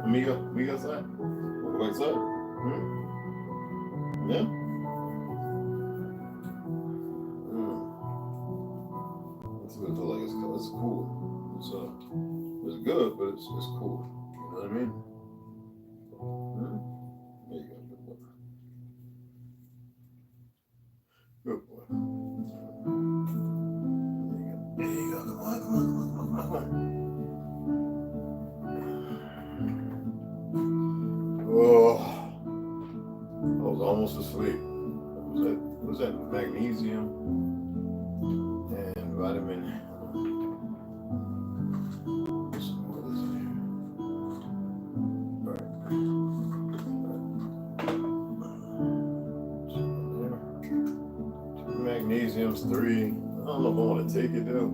amiga side? On the right side? Yeah? That's what it feels like. It's cool. It's good, but it's cool. You know what I mean? There you go, good boy. Good boy. There you go. Come on. Oh, I was almost asleep. What was that? Magnesium and vitamin. What is it here? All right. Magnesium's 3. I don't know if I want to take it though.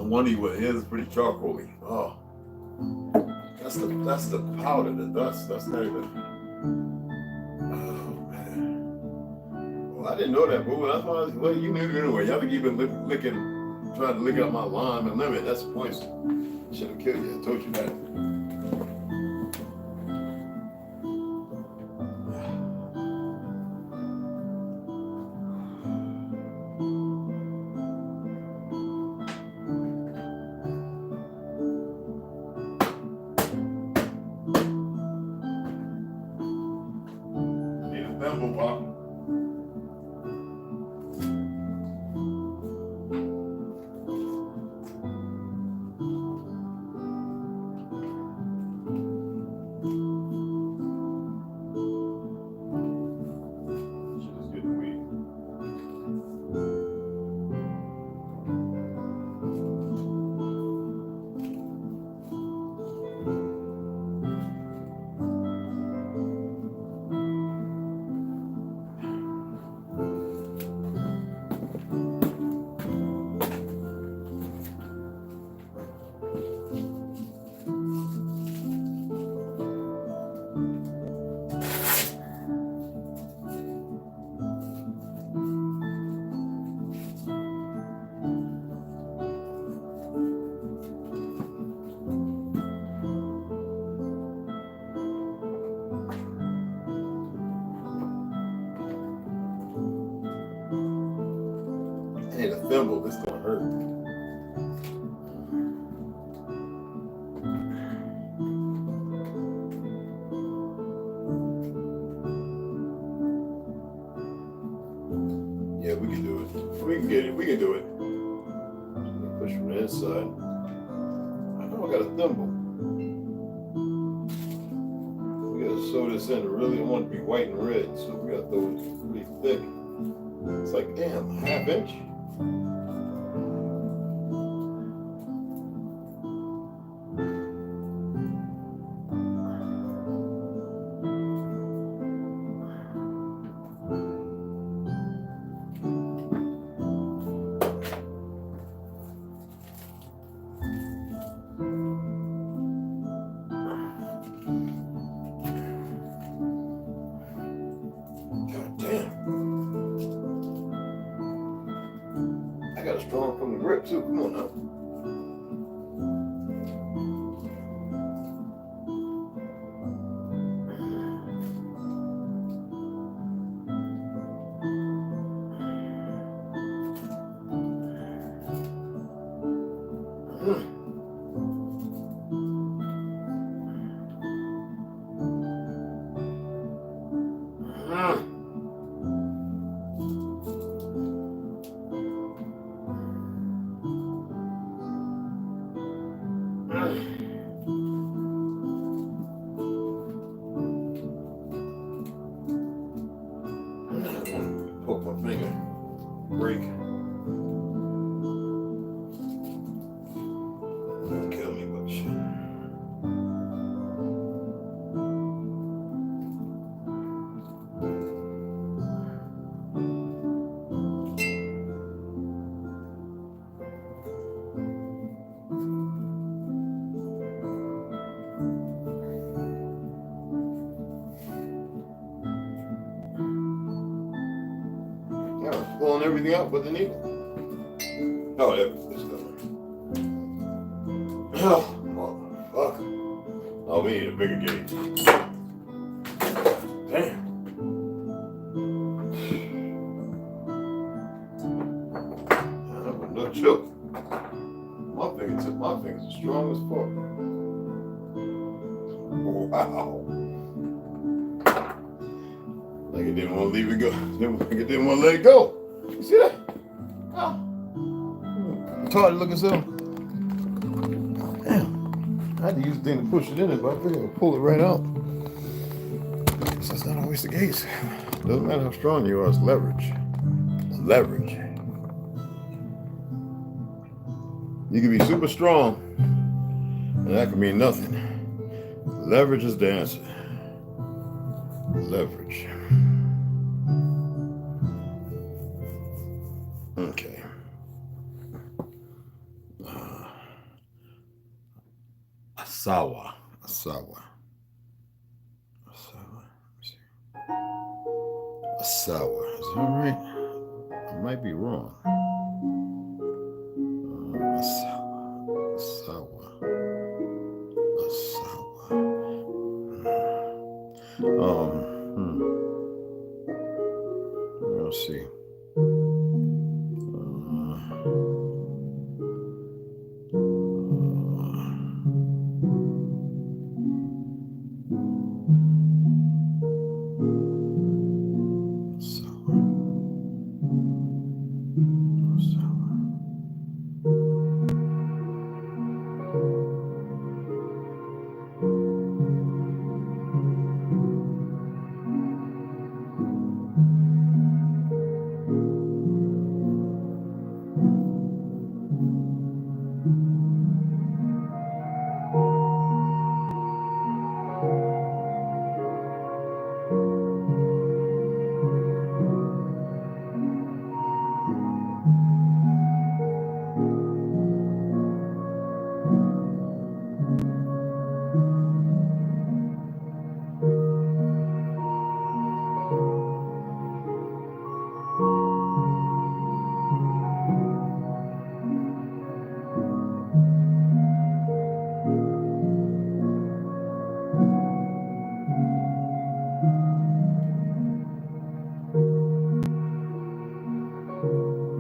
Wonder what it is pretty charcoaly. Oh, that's the powder, the dust. That's not even. Oh man. Well, I didn't know that, boo. That's why. Well, you knew anyway. Y'all think you've been trying to lick out my lime and lemon. That's poison. Should have killed you. I told you that. Hey, the thimble, this gonna hurt. Yeah, we can do it. We can get it. We can do it. Push from the inside. I know I got a thimble. We gotta sew this in. Really, I want it to be white and red, so we gotta throw it pretty thick. It's like, damn, a ½ inch. Strong from the grip too. Come on now. blowing everything up with the needle. Oh, yeah, it's good. Oh, motherfucker. Oh, we need a bigger gauge. Damn. No joke. My fingers are strong as fuck. Wow. Like it didn't want to leave it go. Like it didn't want to let it go. You see that? Oh. It's hard looking so. Damn. I had to use the thing to push it in it, but I figured I'd pull it right out. So that's not always the case. Doesn't matter how strong you are, it's leverage. Leverage. You can be super strong, and that can mean nothing. Leverage is the answer. Leverage. Okay. Asawa. Asawa. Asawa. Asawa. Is that right? I might be wrong. Asawa. Let's see.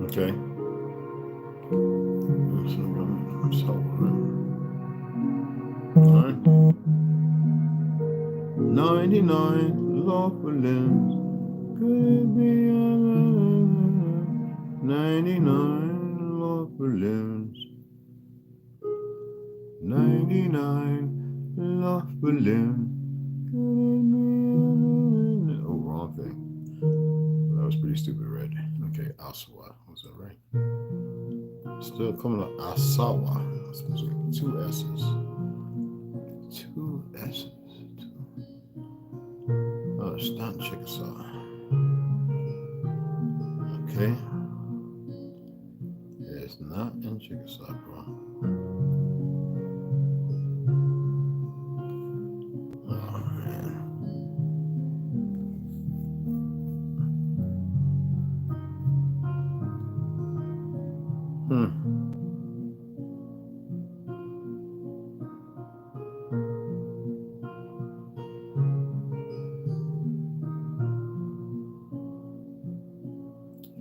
Okay. 99 lawful limbs could be 99 lawful limbs. 99 lawful limbs. Oh, wrong thing. That was pretty stupid, right? Okay, Asawa. Was that right? Still coming up. Asawa. Two S's. Two S's. Oh, it's not Chickasaw. Okay. It's not in Chickasaw, bro. Oh, man.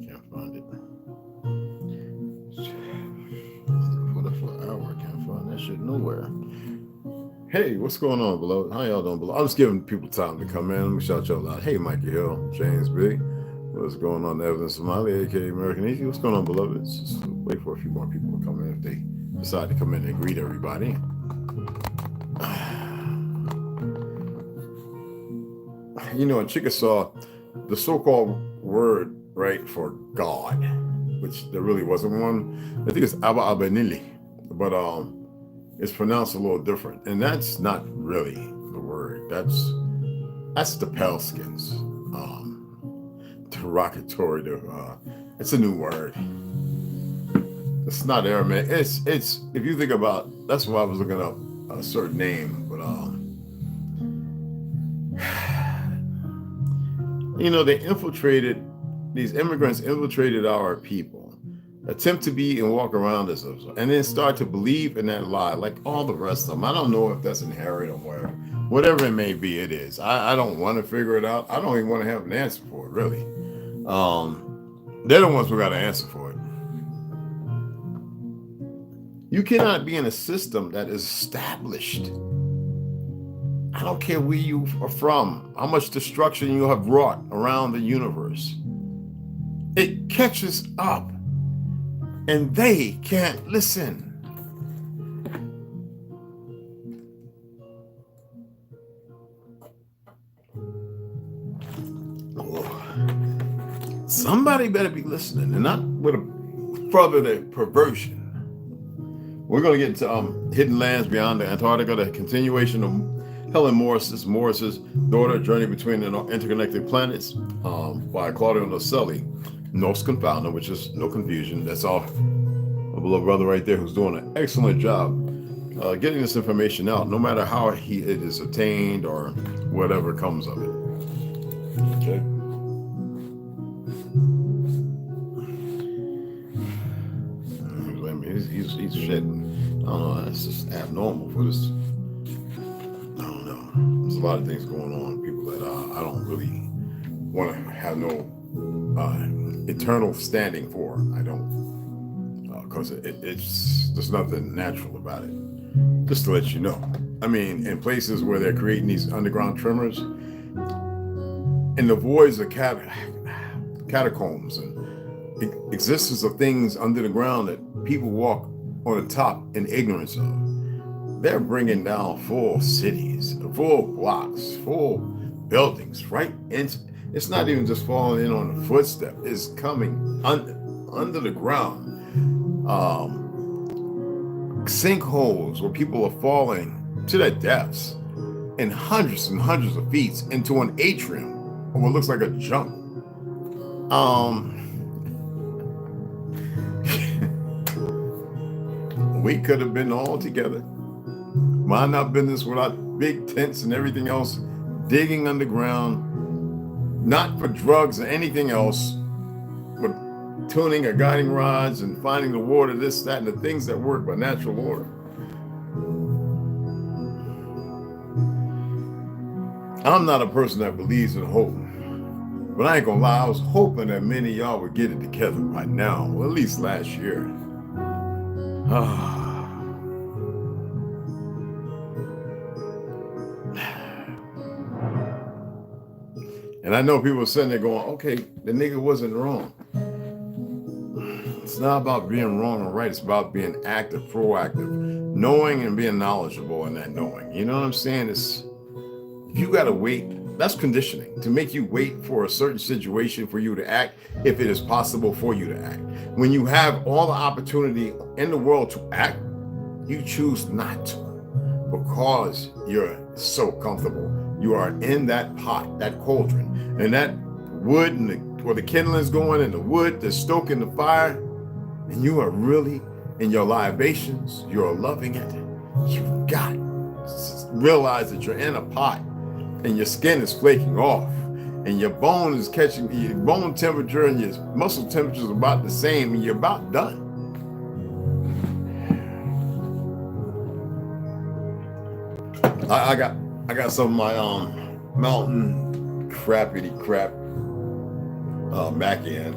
Can't find it. Put it for an hour. Can't find that shit nowhere. Hey, what's going on, beloved? How y'all doing, beloved? I'm just giving people time to come in. Let me shout y'all out. Hey, Mikey Hill, James B. What's going on, Evan Somali, aka American Easy? What's going on, beloved? Just wait for a few more people to come in if they decide to come in and greet everybody. You know, in Chickasaw, the so-called word, right, for God, which there really wasn't one. I think it's Abba Abanili, but it's pronounced a little different, and that's not really the word. That's the Paleskins. Derogatory to it's a new word. It's not Aramaic. It's if you think about, that's why I was looking up a certain name, but you know, they infiltrated these immigrants infiltrated our people, attempt to be and walk around as us, and then start to believe in that lie, like all the rest of them. I don't know if that's inherent or whatever it may be. It is. I don't want to figure it out. I don't even want to have an answer for it, really. They're the ones who got to answer for it. You cannot be in a system that is established. I don't care where you are from, how much destruction you have wrought around the universe. It catches up, and they can't listen. Somebody better be listening, and not with a further perversion. We're going to get into Hidden Lands Beyond the Antarctica, the continuation of Helen Morris's daughter, Journey Between the Interconnected Planets, by Claudio Nocelli, Nos Confounded, which is no confusion. That's all. A little brother right there who's doing an excellent job getting this information out, no matter how it is attained or whatever comes of it. Okay. He's shedding. I don't know. It's just abnormal for this. I don't know. There's a lot of things going on. People that I don't really want to have no eternal standing for. I don't, because there's nothing natural about it. Just to let you know. I mean, in places where they're creating these underground tremors, in the voids of catacombs and existence of things under the ground that people walk on the top in ignorance of. They're bringing down full cities, full blocks, full buildings, right? And it's not even just falling in on the footstep. It's coming under the ground. Sinkholes where people are falling to their deaths in hundreds and hundreds of feet into an atrium or what looks like a jungle. We could have been all together. Mind our business without big tents and everything else, digging underground, not for drugs or anything else, but tuning or guiding rods and finding the water, this, that, and the things that work by natural water. I'm not a person that believes in hope, but I ain't gonna lie, I was hoping that many of y'all would get it together by now, well, at least last year. And I know people are sitting there going, okay, the nigga wasn't wrong. It's not about being wrong or right. It's about being active, proactive, knowing and being knowledgeable in that knowing. You know what I'm saying? It's, you got to wait. That's conditioning, to make you wait for a certain situation for you to act, if it is possible for you to act. When you have all the opportunity in the world to act, you choose not to because you're so comfortable. You are in that pot, that cauldron, and that wood and where the kindling's going and the wood that's stoking the fire, and you are really in your libations, you're loving it. You've got to realize that you're in a pot and your skin is flaking off and your bone is catching, your bone temperature and your muscle temperature is about the same and you're about done. I got some of my mountain crappity crap back end.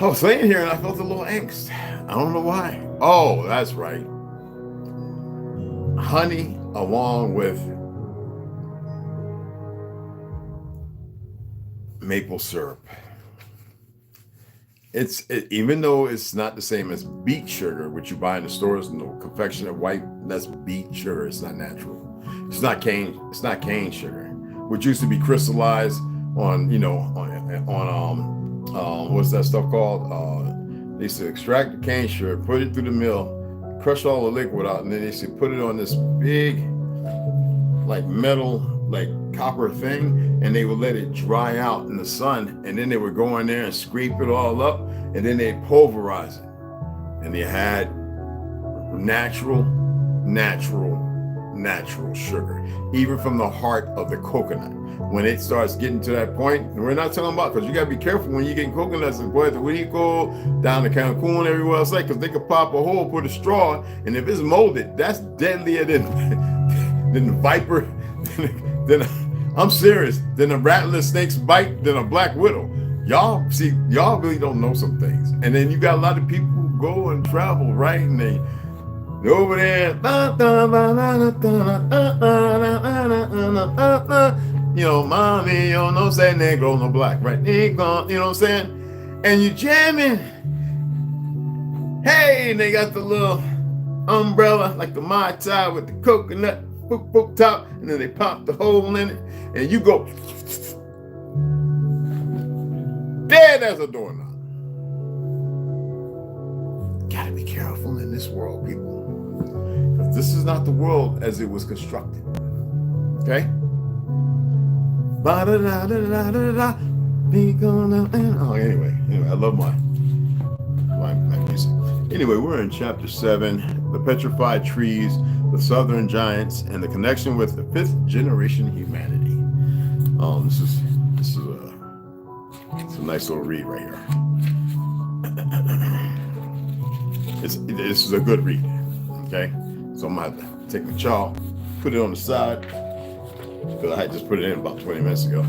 I was laying here and I felt a little angst. I don't know why. Oh, that's right. Honey along with maple syrup. Even though it's not the same as beet sugar, which you buy in the stores, no confectionate white, that's beet sugar. It's not natural. It's not cane sugar, which used to be crystallized on, what's that stuff called? They used to extract the cane sugar, put it through the mill, crush all the liquid out, and then they used to put it on this big, like metal, like copper thing, and they would let it dry out in the sun, and then they would go in there and scrape it all up, and then they'd pulverize it. And they had natural natural sugar, even from the heart of the coconut. When it starts getting to that point, and we're not talking about, because you got to be careful when you get coconuts in Puerto Rico, down to Cancun, everywhere else, because they could pop a hole, put a straw, and if it's molded, that's deadlier than the viper, than I'm serious, than a rattler snake's bite, than a black widow. Y'all really don't know some things. And then you got a lot of people who go and travel, right? And they're over there, you know, mommy, you don't know, say negro, no black, right? Negro, you know what I'm saying? And you jamming. Hey, and they got the little umbrella, like the Mai Tai with the coconut boop top, and then they pop the hole in it, and you go, dead as a doorknob. Gotta be careful in this world, people. Because this is not the world as it was constructed. Okay? Oh, anyway, I love my music. Anyway, we're in chapter 7, the petrified trees, the southern giants, and the connection with the 5th generation humanity. This is a nice little read right here. This is a good read. Okay, so I'm gonna have to take my chalk, put it on the side, because I had just put it in about 20 minutes ago.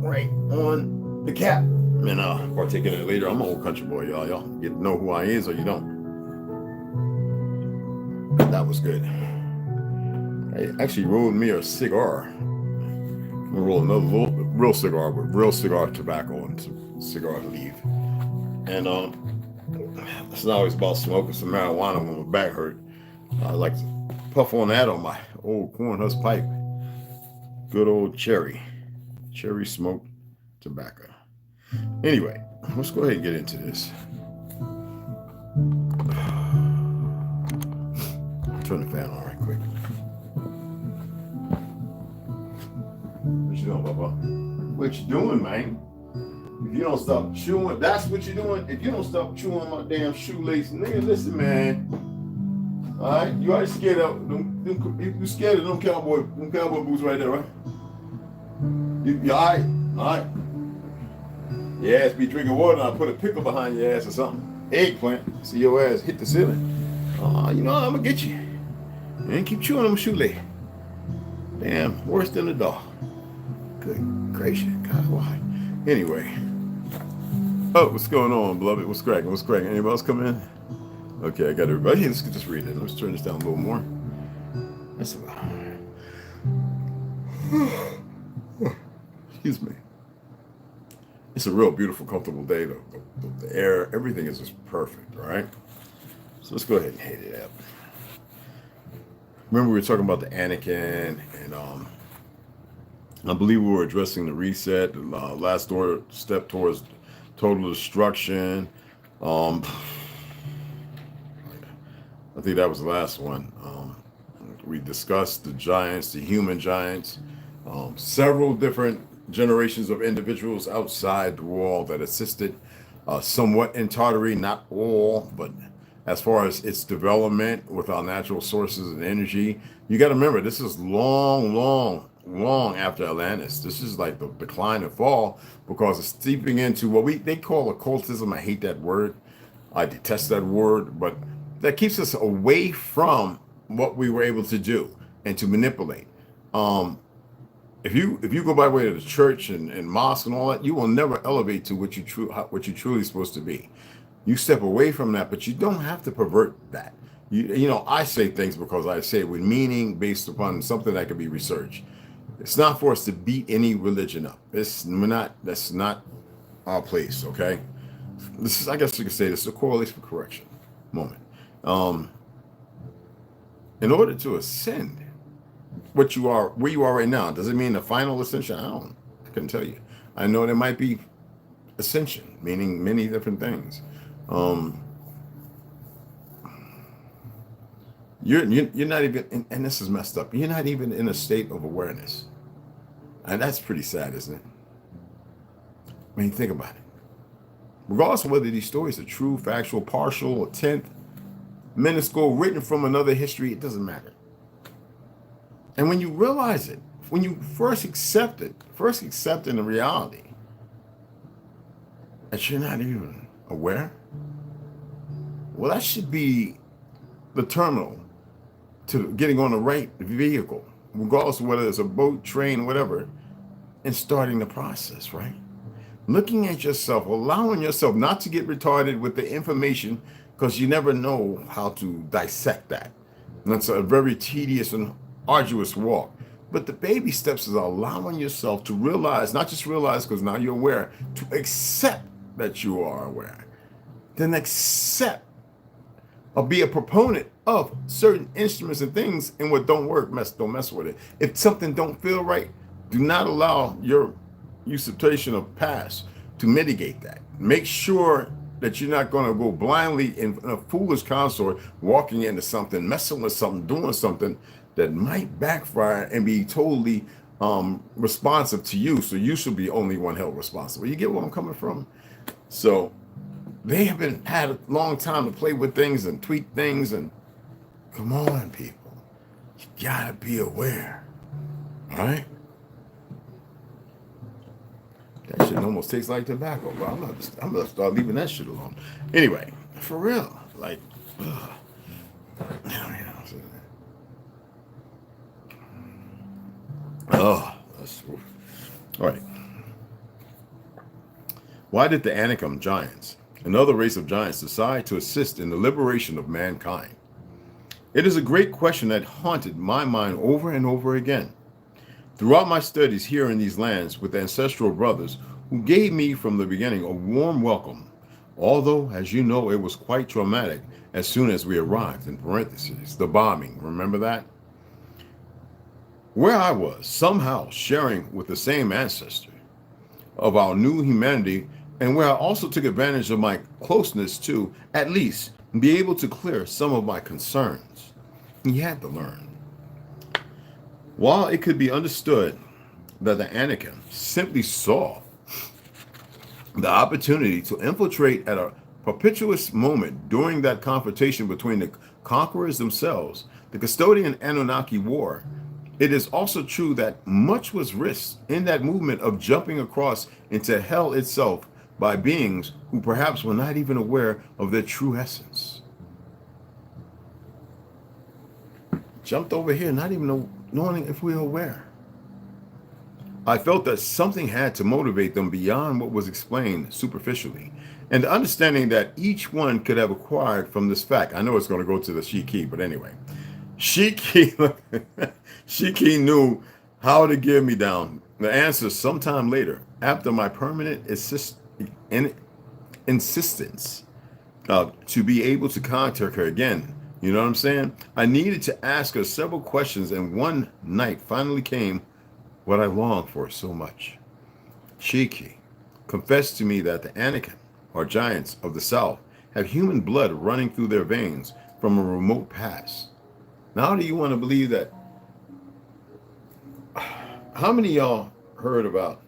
Right on the cap. And partake in it later. I'm an old country boy, y'all. Y'all get to know who I is or you don't. That was good. I actually rolled me a cigar. I'm gonna roll another real cigar with real cigar tobacco and some cigar leaf. And it's not always about smoking some marijuana when my back hurt. I like to puff on that on my old corn husk pipe. Good old cherry smoked tobacco. Anyway, let's go ahead and get into this. Turn the fan on right quick. What you doing, Papa? What you doing, man? If you don't stop chewing, that's what you're doing. If you don't stop chewing my damn shoelace, nigga, listen, man. All right, you already scared of them. You scared of them cowboy boots right there, right? You all right? All right. Your ass be drinking water and I put a pickle behind your ass or something. Eggplant. See your ass hit the ceiling. You know I'm gonna get you. And keep chewing on my shoelace. Damn, worse than a dog. Good gracious, God, why? Anyway. Oh, what's going on, beloved? What's cracking? Anybody else come in? Okay, I got everybody. Hey, let's just read it. Let's turn this down a little more. That's about. Excuse me. It's a real beautiful, comfortable day. The air, everything is just perfect, all right? So let's go ahead and hit it up. Remember we were talking about the Anakin, and I believe we were addressing the reset, the last step towards total destruction. I think that was the last one. We discussed the giants, the human giants, several different generations of individuals outside the wall that assisted somewhat in Tartary, not all, but as far as its development with our natural sources and energy. You got to remember, this is long after Atlantis. This is like the decline and fall, because it's steeping into what they call occultism. I hate that word. I detest that word, but that keeps us away from what we were able to do and to manipulate. If you go by way of the church and mosque and all that, you will never elevate to what you truly supposed to be. You step away from that, but you don't have to pervert that. You know, I say things because I say it with meaning based upon something that can be researched. It's not for us to beat any religion up. That's not our place, okay? This is, I guess you could say, this is a correlation for correction moment. In order to ascend where you are right now, does it mean the final ascension? I couldn't tell you. I know there might be ascension, meaning many different things. You're not even, and this is messed up, you're not even in a state of awareness. And that's pretty sad, isn't it? I mean, think about it. Regardless of whether these stories are true, factual, partial, or tenth, minuscule, written from another history, it doesn't matter. And when you realize it, when you first accept in the reality that you're not even aware, well, that should be the terminal to getting on the right vehicle, regardless of whether it's a boat, train, whatever, and starting the process, right? Looking at yourself, allowing yourself not to get retarded with the information, because you never know how to dissect that. And that's a very tedious and arduous walk. But the baby steps is allowing yourself to realize, not just realize because now you're aware, to accept that you are aware. Then accept or be a proponent of certain instruments and things, and what don't work, don't mess with it. If something don't feel right, do not allow your usurpation of past to mitigate that. Make sure that you're not going to go blindly in a foolish consort, walking into something, messing with something, doing something that might backfire and be totally responsive to you. So you should be only one held responsible. You get where I'm coming from? So they have had a long time to play with things and tweak things, and come on, people, you gotta be aware. All right? That shit almost tastes like tobacco, but I'm gonna start leaving that shit alone. Anyway, for real, like, ugh. Oh, that's all right. Why did the Anakim giants, another race of giants, decide to assist in the liberation of mankind? It is a great question that haunted my mind over and over again. Throughout my studies here in these lands with ancestral brothers who gave me from the beginning a warm welcome, although, as you know, it was quite traumatic as soon as we arrived, in parentheses, the bombing, remember that? Where I was, somehow sharing with the same ancestor of our new humanity, and where I also took advantage of my closeness to, at least, be able to clear some of my concerns. He had to learn. While it could be understood that the Anakim simply saw the opportunity to infiltrate at a propitious moment during that confrontation between the conquerors themselves, the custodian Anunnaki war, it is also true that much was risked in that movement of jumping across into hell itself by beings who perhaps were not even aware of their true essence. Jumped over here, not even knowing if we were aware. I felt that something had to motivate them beyond what was explained superficially, and the understanding that each one could have acquired from this fact. I know it's going to go to the Shiki, but anyway. Shiki knew how to give me down the answer sometime later, after my permanent insistence to be able to contact her again. You know what I'm saying? I needed to ask her several questions, and one night finally came what I longed for so much. Shiki confessed to me that the Anakim, or giants of the South, have human blood running through their veins from a remote past. Now, do you want to believe that? How many of y'all heard about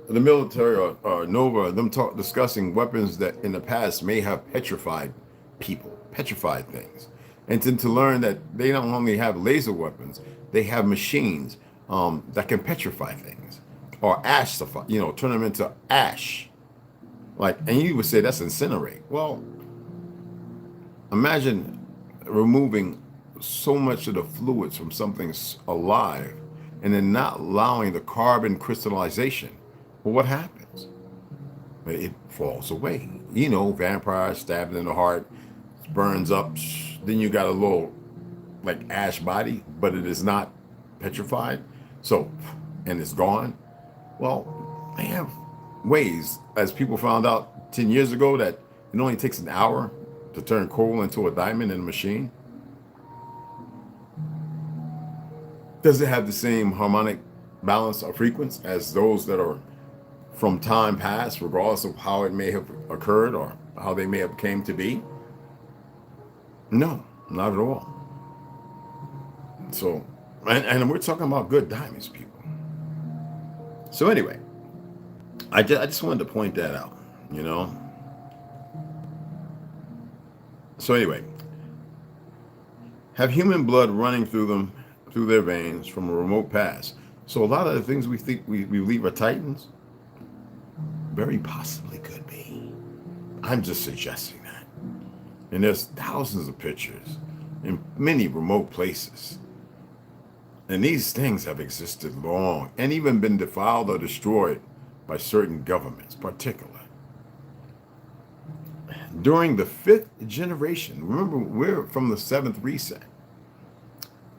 the military or Nova, them discussing weapons that in the past may have petrified people, petrified things, and to learn that they don't only have laser weapons, they have machines that can petrify things, or ash, turn them into ash. Like, and you would say that's incinerate. Well, imagine removing so much of the fluids from something alive and then not allowing the carbon crystallization. Well, what happens? It falls away. Vampire stabbed in the heart, burns up. Then you got a little like ash body, but it is not petrified. So, and it's gone. Well, they have ways, as people found out 10 years ago, that it only takes an hour to turn coal into a diamond in a machine. Does it have the same harmonic balance or frequency as those that are from time past, regardless of how it may have occurred or how they may have came to be? No, not at all. So, and we're talking about good diamonds, people. So anyway, I just wanted to point that out, So anyway, have human blood running through them, through their veins from a remote past. So a lot of the things we think we believe are titans, very possibly could be. I'm just suggesting that. And there's thousands of pictures in many remote places. And these things have existed long and even been defiled or destroyed by certain governments, particularly. During the 5th generation, remember we're from the 7th reset.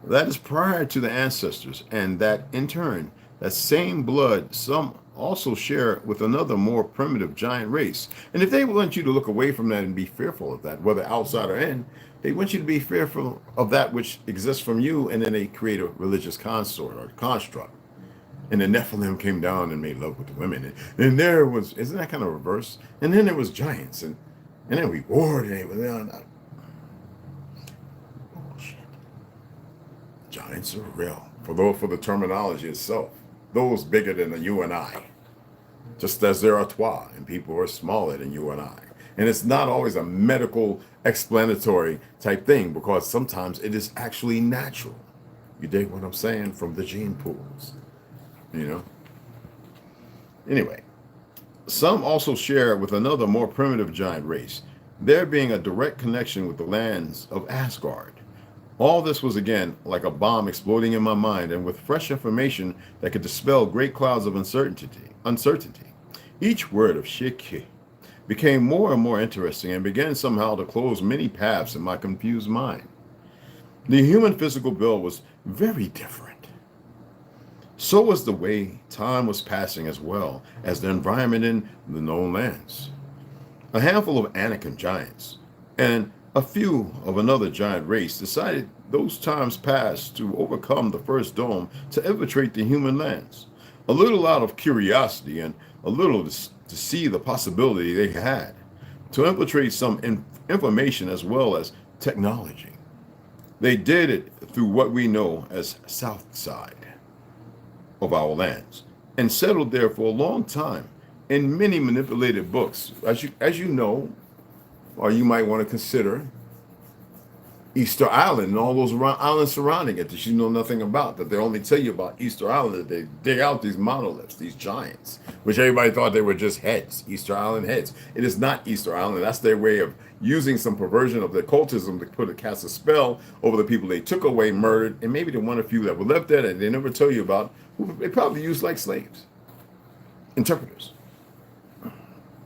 That is prior to the ancestors, and that in turn, that same blood some also share with another more primitive giant race. And if they want you to look away from that and be fearful of that, whether outside or in, they want you to be fearful of that which exists from you, and then they create a religious consort or construct. And the Nephilim came down and made love with the women. And there was, isn't that kind of reverse? And then there was giants, and then we warred, and they were there. Bullshit. Giants are real, for the terminology itself. Those bigger than you and I. Just as there are trois, and people are smaller than you and I. And it's not always a medical explanatory type thing, because sometimes it is actually natural. You dig what I'm saying? From the gene pools. You know? Anyway, some also share with another more primitive giant race, there being a direct connection with the lands of Asgard. All this was again like a bomb exploding in my mind, and with fresh information that could dispel great clouds of uncertainty. Each word of Shiki became more and more interesting and began somehow to close many paths in my confused mind. The human physical build was very different. So was the way time was passing, as well as the environment in the known lands. A handful of Anakin giants and a few of another giant race decided those times past to overcome the first dome to infiltrate the human lands, a little out of curiosity and a little to see the possibility they had to infiltrate some information as well as technology. They did it through what we know as South Side of our lands, and settled there for a long time in many manipulated books, as you know, or you might want to consider Easter Island and all those islands surrounding it that you know nothing about, that they only tell you about Easter Island, that they dig out these monoliths, these giants, which everybody thought they were just heads, Easter Island heads. It is not Easter Island. That's their way of using some perversion of the occultism to cast a spell over the people they took away, murdered, and maybe the one or few that were left there that they never tell you about, who they probably used like slaves, interpreters.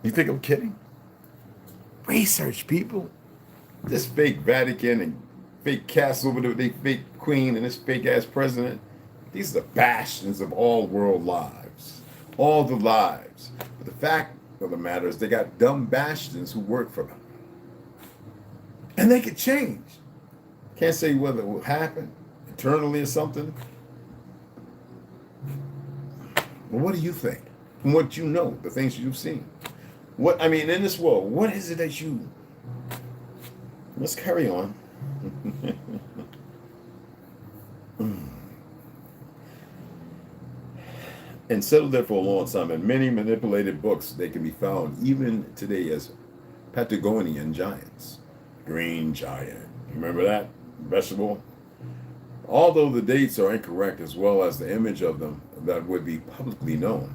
You think I'm kidding? Research, people. This fake Vatican and fake castle with the fake queen and this fake ass president, these are the bastions of all world lives. All the lives. But the fact of the matter is they got dumb bastions who work for them. And they could change. Can't say whether it will happen eternally or something. Well, what do you think? From what you know, the things you've seen. What, I mean, in this world, what is it that you... Let's carry on. And settled there for a long time. In many manipulated books, they can be found even today as Patagonian giants. Green giant. Remember that? Vegetable? Although the dates are incorrect, as well as the image of them that would be publicly known,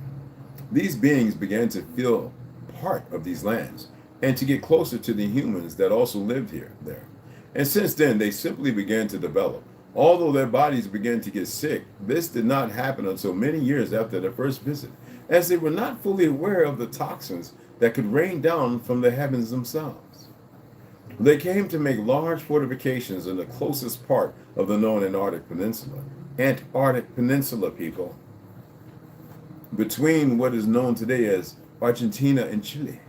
these beings began to feel part of these lands and to get closer to the humans that also lived there. And since then, they simply began to develop. Although their bodies began to get sick, this did not happen until many years after their first visit, as they were not fully aware of the toxins that could rain down from the heavens themselves. They came to make large fortifications in the closest part of the known Antarctic Peninsula, people, between what is known today as Argentina and Chile.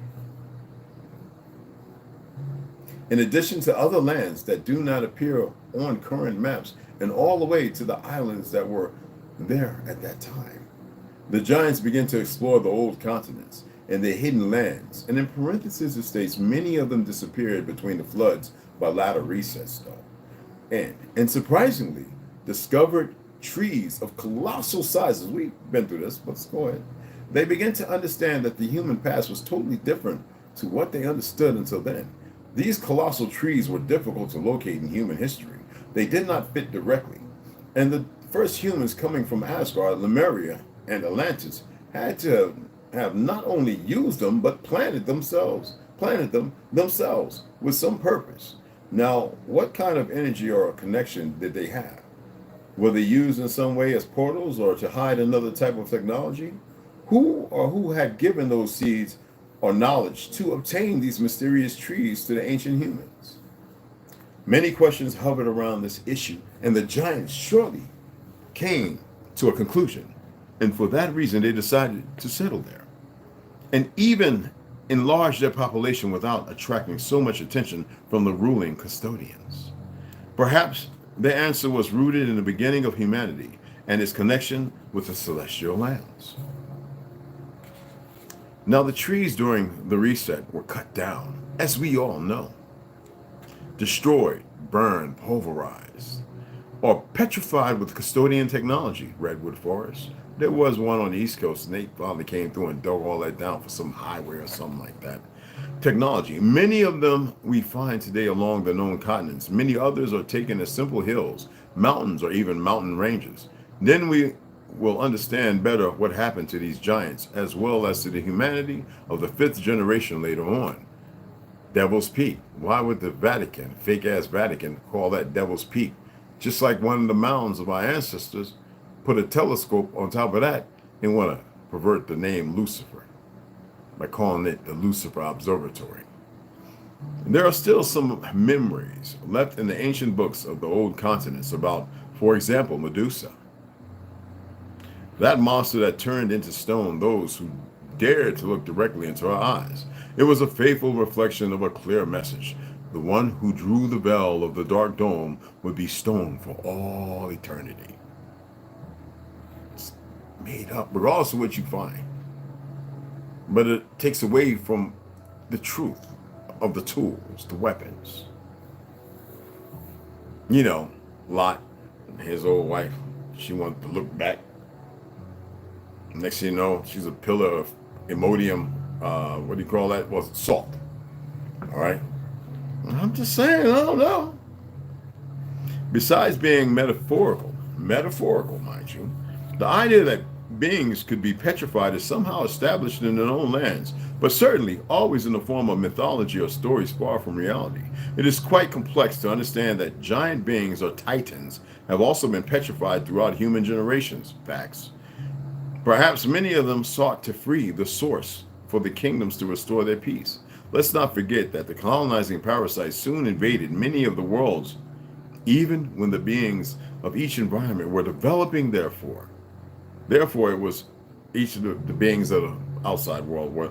In addition to other lands that do not appear on current maps, and all the way to the islands that were there at that time. The giants began to explore the old continents and the hidden lands, and in parentheses it states many of them disappeared between the floods by latter resets though. And surprisingly, discovered trees of colossal sizes. We've been through this, let's go ahead. They began to understand that the human past was totally different to what they understood until then. These colossal trees were difficult to locate in human history. They did not fit directly, and the first humans coming from Asgard, Lemuria, and Atlantis had to have not only used them but planted them themselves with some purpose. Now, what kind of energy or connection did they have? Were they used in some way as portals or to hide another type of technology? Who had given those seeds or knowledge to obtain these mysterious trees to the ancient humans? Many questions hovered around this issue, and the giants shortly came to a conclusion, and for that reason they decided to settle there, and even enlarge their population without attracting so much attention from the ruling custodians. Perhaps the answer was rooted in the beginning of humanity and its connection with the celestial lands. Now, the trees during the reset were cut down, as we all know, destroyed, burned, pulverized, or petrified with custodian technology, redwood forests. There was one on the East Coast, and they finally came through and dug all that down for some highway or something like that. Technology. Many of them we find today along the known continents. Many others are taken as simple hills, mountains, or even mountain ranges. Then we will understand better what happened to these giants, as well as to the humanity of the fifth generation later on. Devil's Peak. Why would the Vatican, fake-ass Vatican, call that Devil's Peak? Just like one of the mounds of our ancestors put a telescope on top of that and want to pervert the name Lucifer by calling it the Lucifer Observatory. There are still some memories left in the ancient books of the old continents about, for example, Medusa. That monster that turned into stone those who dared to look directly into her eyes. It was a faithful reflection of a clear message. The one who drew the veil of the dark dome would be stoned for all eternity. It's made up, regardless of what you find. But it takes away from the truth of the tools, the weapons. You know, Lot and his old wife, she wanted to look back. Next thing you know, she's a pillar of Imodium, what do you call that? Was it salt? All right. I'm just saying, I don't know. Besides being metaphorical, mind you, the idea that beings could be petrified is somehow established in their own lands, but certainly always in the form of mythology or stories far from reality. It is quite complex to understand that giant beings or titans have also been petrified throughout human generations. Facts. Perhaps many of them sought to free the source for the kingdoms to restore their peace. Let's not forget that the colonizing parasites soon invaded many of the worlds, even when the beings of each environment were developing. Therefore it was each of the beings of the outside world were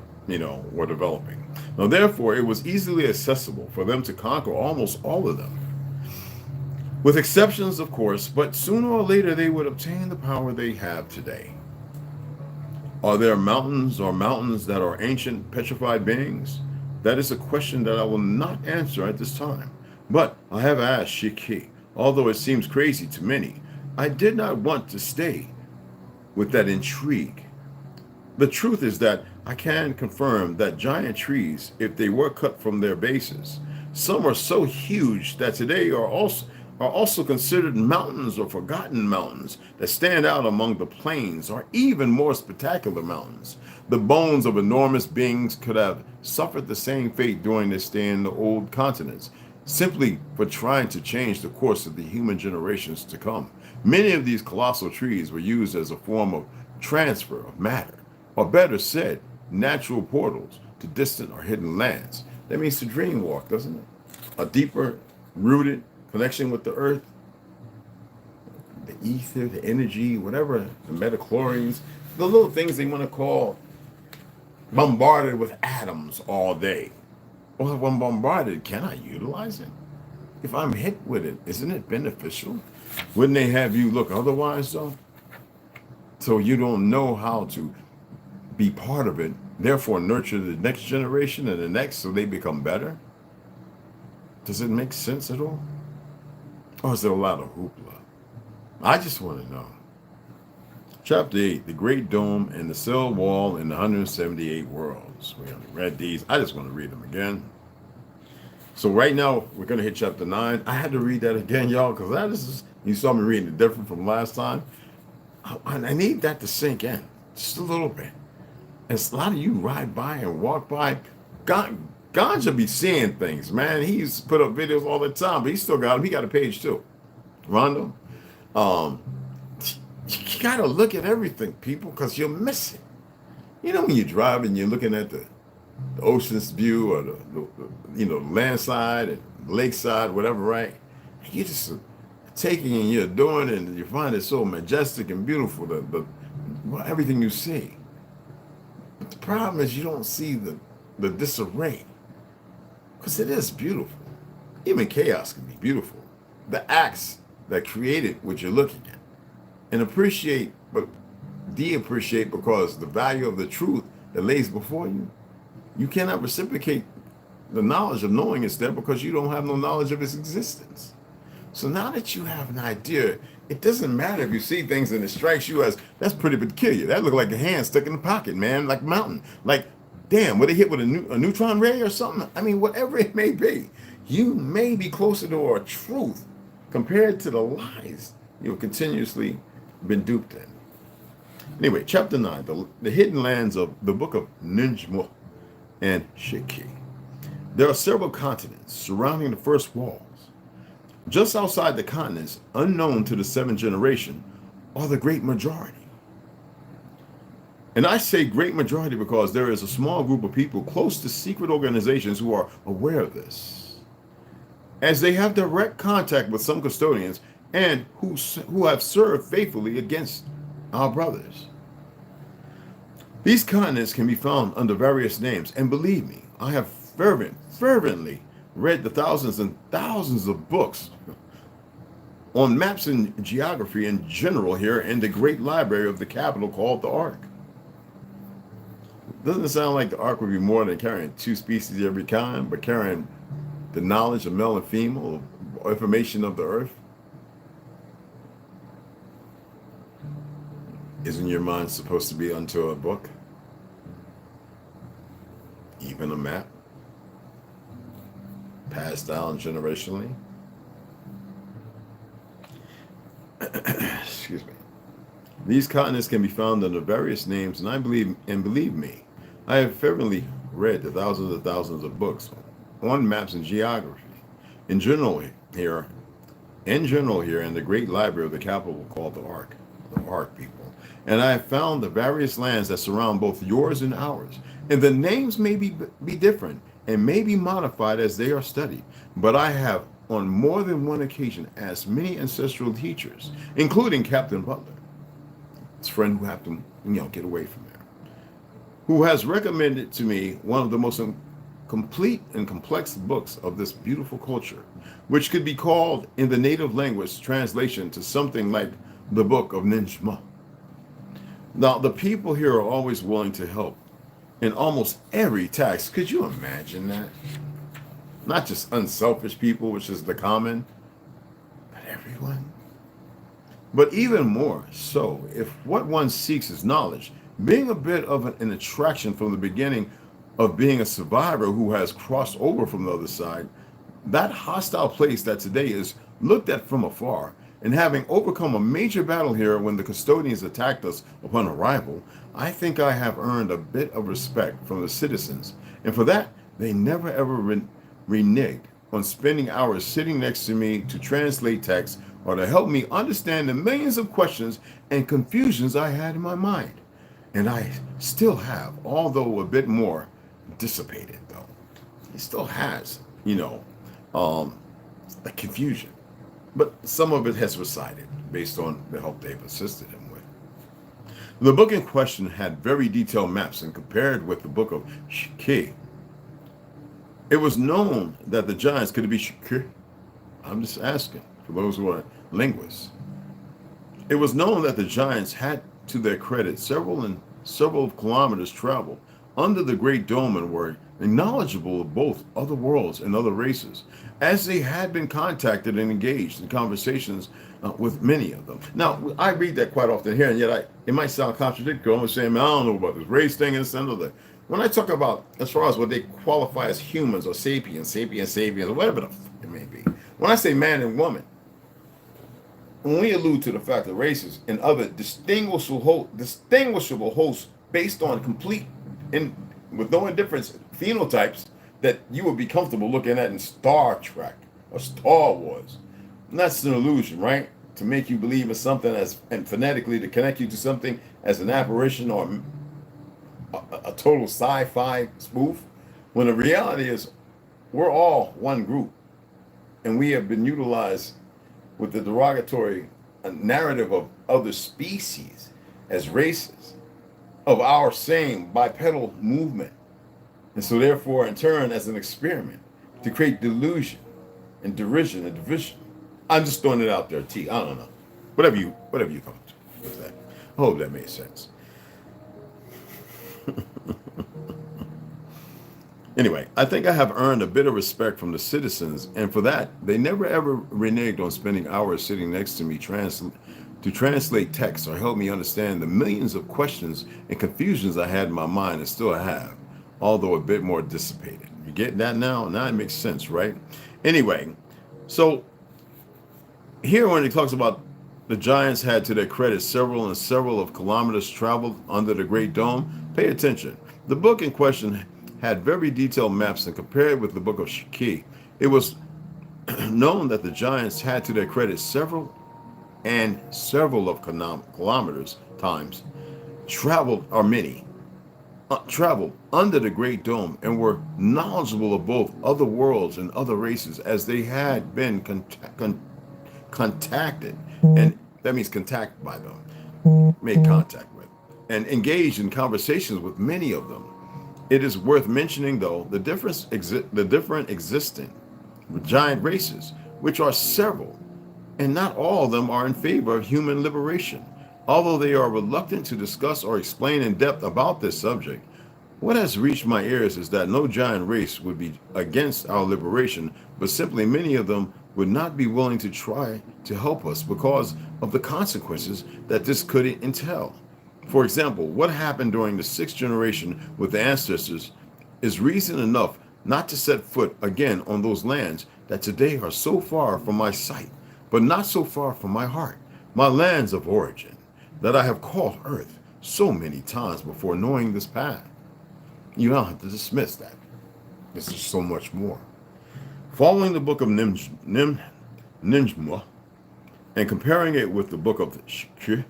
developing. Now, therefore, it was easily accessible for them to conquer almost all of them, with exceptions, of course, but sooner or later they would obtain the power they have today. Are there mountains that are ancient petrified beings? That is a question that I will not answer at this time. But I have asked Shiki, although it seems crazy to many. I did not want to stay with that intrigue. The truth is that I can confirm that giant trees, if they were cut from their bases, some are so huge that today are also considered mountains or forgotten mountains that stand out among the plains, or even more spectacular mountains. The bones of enormous beings could have suffered the same fate during their stay in the old continents, simply for trying to change the course of the human generations to come. Many of these colossal trees were used as a form of transfer of matter, or better said, natural portals to distant or hidden lands. That means to dream walk, doesn't it? A deeper rooted connection with the earth, the ether, the energy, whatever, the metachlorines, the little things they want to call bombarded with atoms all day. Well, when bombarded, can I utilize it? If I'm hit with it, isn't it beneficial? Wouldn't they have you look otherwise, though? So you don't know how to be part of it, therefore nurture the next generation and the next so they become better? Does it make sense at all? Or is there a lot of hoopla? I just want to know. Chapter 8, the Great Dome and the Cell Wall in the 178 Worlds. We only read these. I just want to read them again. So right now, we're going to hit chapter 9. I had to read that again, y'all, because that is, you saw me reading it different from last time. I need that to sink in just a little bit. And a lot of you ride by and walk by. Ganja be seeing things, man. He's put up videos all the time, but he still got them. He got a page too. Rondo, um, you got to look at everything, people, because you'll miss it. You know, when you drive and you're looking at the ocean's view or the landside and lakeside, whatever, right? You just taking and you're doing it, and you find it so majestic and beautiful, everything you see. But the problem is you don't see the disarray, because it is beautiful. Even chaos can be beautiful. The acts that created what you're looking at, and appreciate, but de-appreciate, because the value of the truth that lays before you, you cannot reciprocate the knowledge of knowing it's there because you don't have no knowledge of its existence. So now that you have an idea, it doesn't matter if you see things and it strikes you as, that's pretty peculiar. That look like a hand stuck in the pocket, man, like a mountain. Like, damn, were they hit with a neutron ray or something? I mean, whatever it may be, you may be closer to a truth compared to the lies you've continuously been duped in. Anyway, chapter 9, the hidden lands of the book of Ninjmo and Shiki. There are several continents surrounding the first walls. Just outside the continents, unknown to the seventh generation, are the great majority. And I say great majority because there is a small group of people close to secret organizations who are aware of this, as they have direct contact with some custodians and who have served faithfully against our brothers. These continents can be found under various names, and believe me, I have fervently read the thousands and thousands of books on maps and geography in general here in the great library of the capital called the Ark. Doesn't it sound like the Ark would be more than carrying two species of every kind, but carrying the knowledge of male and female, information of the earth? Isn't your mind supposed to be unto a book? Even a map? Passed down generationally? Excuse me. These continents can be found under various names, and believe me, I have fervently read the thousands of books on maps and geography. In general here in the great library of the capital called the Ark people. And I have found the various lands that surround both yours and ours. And the names may be different and may be modified as they are studied. But I have on more than one occasion asked many ancestral teachers, including Captain Butler, his friend who happened to get away from there, who has recommended to me one of the most complete and complex books of this beautiful culture, which could be called in the native language translation to something like the Book of Ninjma. Now, the people here are always willing to help in almost every task. Could you imagine that? Not just unselfish people, which is the common, but everyone. But even more so, if what one seeks is knowledge, being a bit of an attraction from the beginning of being a survivor who has crossed over from the other side, that hostile place that today is looked at from afar, and having overcome a major battle here when the custodians attacked us upon arrival, I think I have earned a bit of respect from the citizens. And for that, they never ever reneged on spending hours sitting next to me to translate text or to help me understand the millions of questions and confusions I had in my mind. And I still have, although a bit more dissipated though. He still has, a confusion. But some of it has resided based on the help they've assisted him with. The book in question had very detailed maps, and compared with the book of Shiki, it was known that the giants could be Shiki. I'm just asking for those who are linguists. It was known that the giants had, to their credit, several kilometers traveled under the Great Dome and were knowledgeable of both other worlds and other races, as they had been contacted and engaged in conversations with many of them. Now, I read that quite often here, and yet it might sound contradictory. I'm saying, man, I don't know about this race thing and this and other. when I talk about as far as what they qualify as humans or sapiens, or whatever the it may be, when I say man and woman, when we allude to the fact that races and other distinguishable hosts based on complete in with no indifference phenotypes that you would be comfortable looking at in Star Trek or Star Wars. And that's an illusion, right? To make you believe in something as and phonetically to connect you to something as an apparition or a total sci-fi spoof. When the reality is we're all one group and we have been utilized with the derogatory narrative of other species as races of our same bipedal movement. And so therefore, in turn, as an experiment to create delusion and derision and division. I'm just throwing it out there, T. I don't know. Whatever you come to with that. I hope that made sense. Anyway, I think I have earned a bit of respect from the citizens, and for that, they never ever reneged on spending hours sitting next to me to translate text or help me understand the millions of questions and confusions I had in my mind and still have, although a bit more dissipated. You get that now? Now it makes sense, right? Anyway, so here when it talks about the giants had to their credit several of kilometers traveled under the Great Dome, pay attention. The book in question had very detailed maps, and compared with the book of Shiki, it was known that the giants had to their credit several of kilometers times traveled, or many, traveled under the Great Dome and were knowledgeable of both other worlds and other races as they had been contacted, and that means contact by them, made contact with, and engaged in conversations with many of them. It is worth mentioning, though, the different existing giant races, which are several, and not all of them are in favor of human liberation. Although they are reluctant to discuss or explain in depth about this subject, what has reached my ears is that no giant race would be against our liberation, but simply many of them would not be willing to try to help us because of the consequences that this could entail. For example, what happened during the sixth generation with the ancestors is reason enough not to set foot again on those lands that today are so far from my sight, but not so far from my heart, my lands of origin, that I have called earth so many times before knowing this path. You don't have to dismiss that. This is so much more. Following the book of Ninjma and comparing it with the book of Shiki,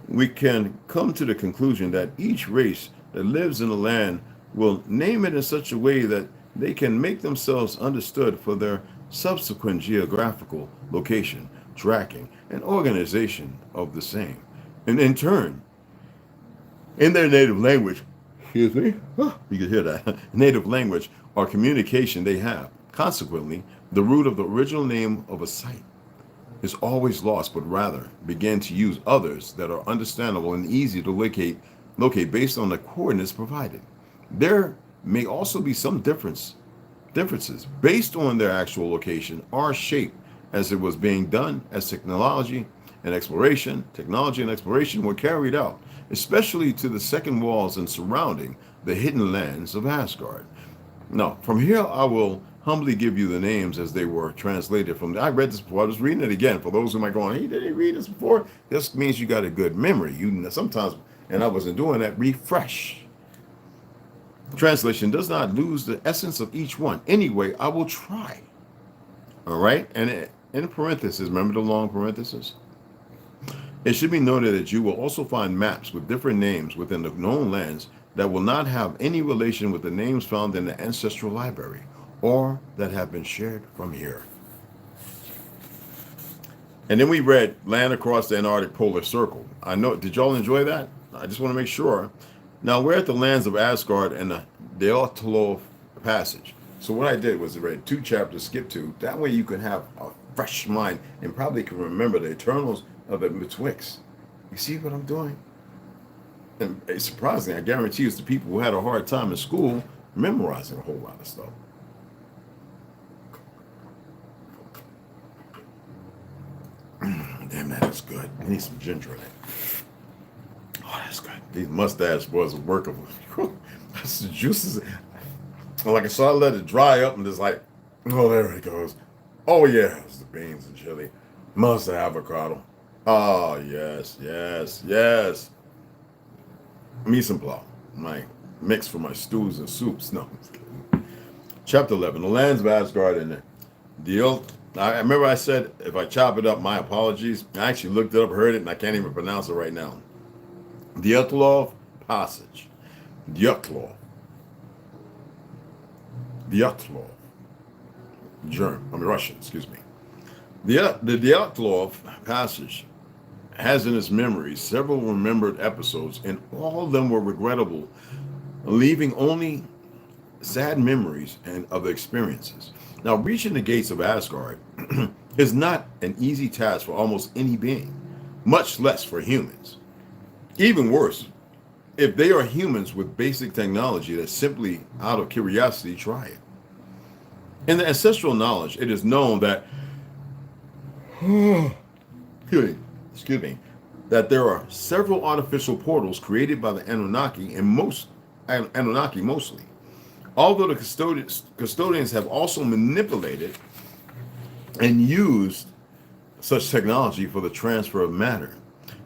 we can come to the conclusion that each race that lives in a land will name it in such a way that they can make themselves understood for their subsequent geographical location, tracking, and organization of the same. And in turn, in their native language, excuse me, you can hear that, native language or communication they have. Consequently, the root of the original name of a site is always lost, but rather begin to use others that are understandable and easy to locate based on the coordinates provided. There may also be some differences based on their actual location or shape as it was being done as technology and exploration were carried out, especially to the second walls and surrounding the hidden lands of Asgard. Now, from here I will humbly give you the names as they were translated from. I read this before. I was reading it again for those who might go on. Hey, did he read this before? This means you got a good memory. You sometimes, and I wasn't doing that. Refresh. Translation does not lose the essence of each one. Anyway, I will try. All right, and in parentheses, remember the long parentheses. It should be noted that you will also find maps with different names within the known lands that will not have any relation with the names found in the ancestral library, or that have been shared from here. And then we read Land Across the Antarctic Polar Circle. I know, did y'all enjoy that? I just want to make sure. Now we're at the lands of Asgard and the ToLU'S Passage. So what I did was I read 2 chapters, skip 2. That way you can have a fresh mind and probably can remember the Eternals of the betwixt. You see what I'm doing? And it's surprising. I guarantee it's the people who had a hard time in school memorizing a whole lot of stuff. Damn, that is good. I need some ginger in it. Oh, that's good. These mustache boys will work. The juices, like, so I let it dry up and just like, oh, there it goes. Oh, yeah, it's the beans and chili. Must the avocado. Oh, yes, yes, yes. Mise en place, my mix for my stews and soups. No, I'm just kidding. Chapter 11, the lands of Asgard and the I remember I said, if I chop it up, my apologies. I actually looked it up, heard it, and I can't even pronounce it right now. The Utlov passage. The Utlov. The Utlov. Russian, excuse me. The Utlov passage has in its memory several remembered episodes, and all of them were regrettable, leaving only sad memories and of experiences. Now, reaching the gates of Asgard is not an easy task for almost any being, much less for humans. Even worse, if they are humans with basic technology that simply out of curiosity try it. In the ancestral knowledge, it is known that excuse me, that there are several artificial portals created by the Anunnaki mostly. Although the custodians have also manipulated and used such technology for the transfer of matter.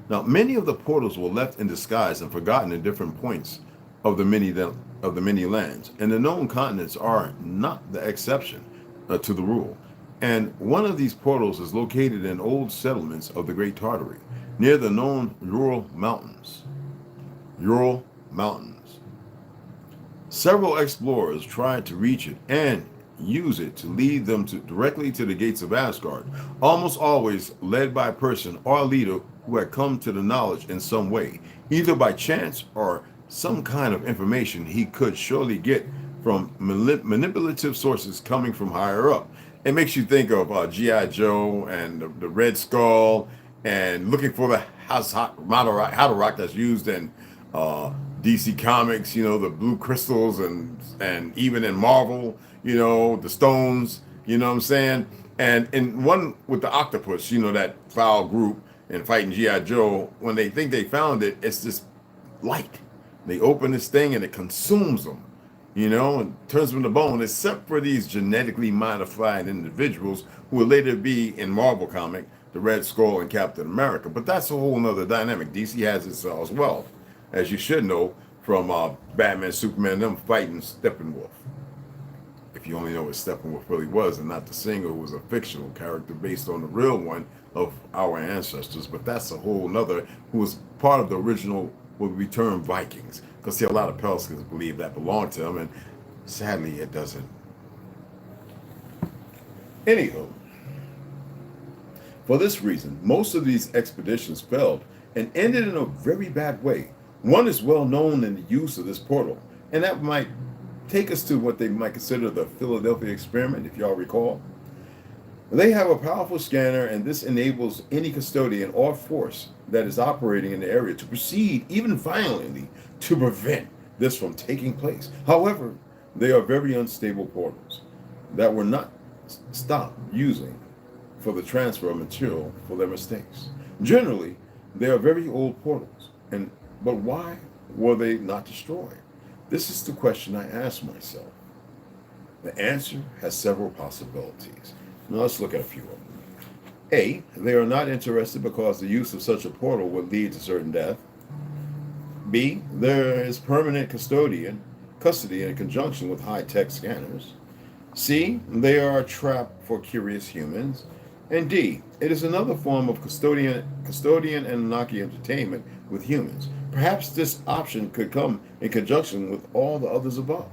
Now, many of the portals were left in disguise and forgotten in different points of the many lands, and the known continents are not the exception to the rule. And one of these portals is located in old settlements of the Great Tartary, near the known Ural Mountains. Ural Mountains. Several explorers tried to reach it and use it to lead them directly to the gates of Asgard, almost always led by a person or a leader who had come to the knowledge in some way, either by chance or some kind of information he could surely get from manipulative sources coming from higher up. It makes you think of G.I. Joe and the Red Skull, and looking for the Haderach that's used in DC Comics, the blue crystals, and even in Marvel, the stones, you know what I'm saying? And in one with the octopus, that foul group and fighting G.I. Joe, when they think they found it, it's just light. They open this thing and it consumes them, and turns them to bone, except for these genetically modified individuals who will later be in Marvel comic, the Red Skull and Captain America. But that's a whole nother dynamic. DC has it as well, as you should know from Batman, Superman, them fighting Steppenwolf. If you only know what Steppenwolf really was, and not the singer who was a fictional character based on the real one of our ancestors. But that's a whole nother, who was part of the original, what we term Vikings. Because see, a lot of Pelskins believe that belonged to them, and sadly it doesn't. Anywho, for this reason, most of these expeditions failed and ended in a very bad way. One is well known in the use of this portal, and that might take us to what they might consider the Philadelphia experiment, if y'all recall. They have a powerful scanner, and this enables any custodian or force that is operating in the area to proceed, even violently, to prevent this from taking place. However, they are very unstable portals that were not stopped using for the transfer of material for their mistakes. Generally, they are very old portals, but why were they not destroyed? This is the question I ask myself. The answer has several possibilities. Now let's look at a few of them. A, they are not interested because the use of such a portal would lead to certain death. B, there is permanent custody in conjunction with high-tech scanners. C, they are a trap for curious humans. And D, it is another form of custodian and Anunnaki entertainment with humans. Perhaps this option could come in conjunction with all the others above.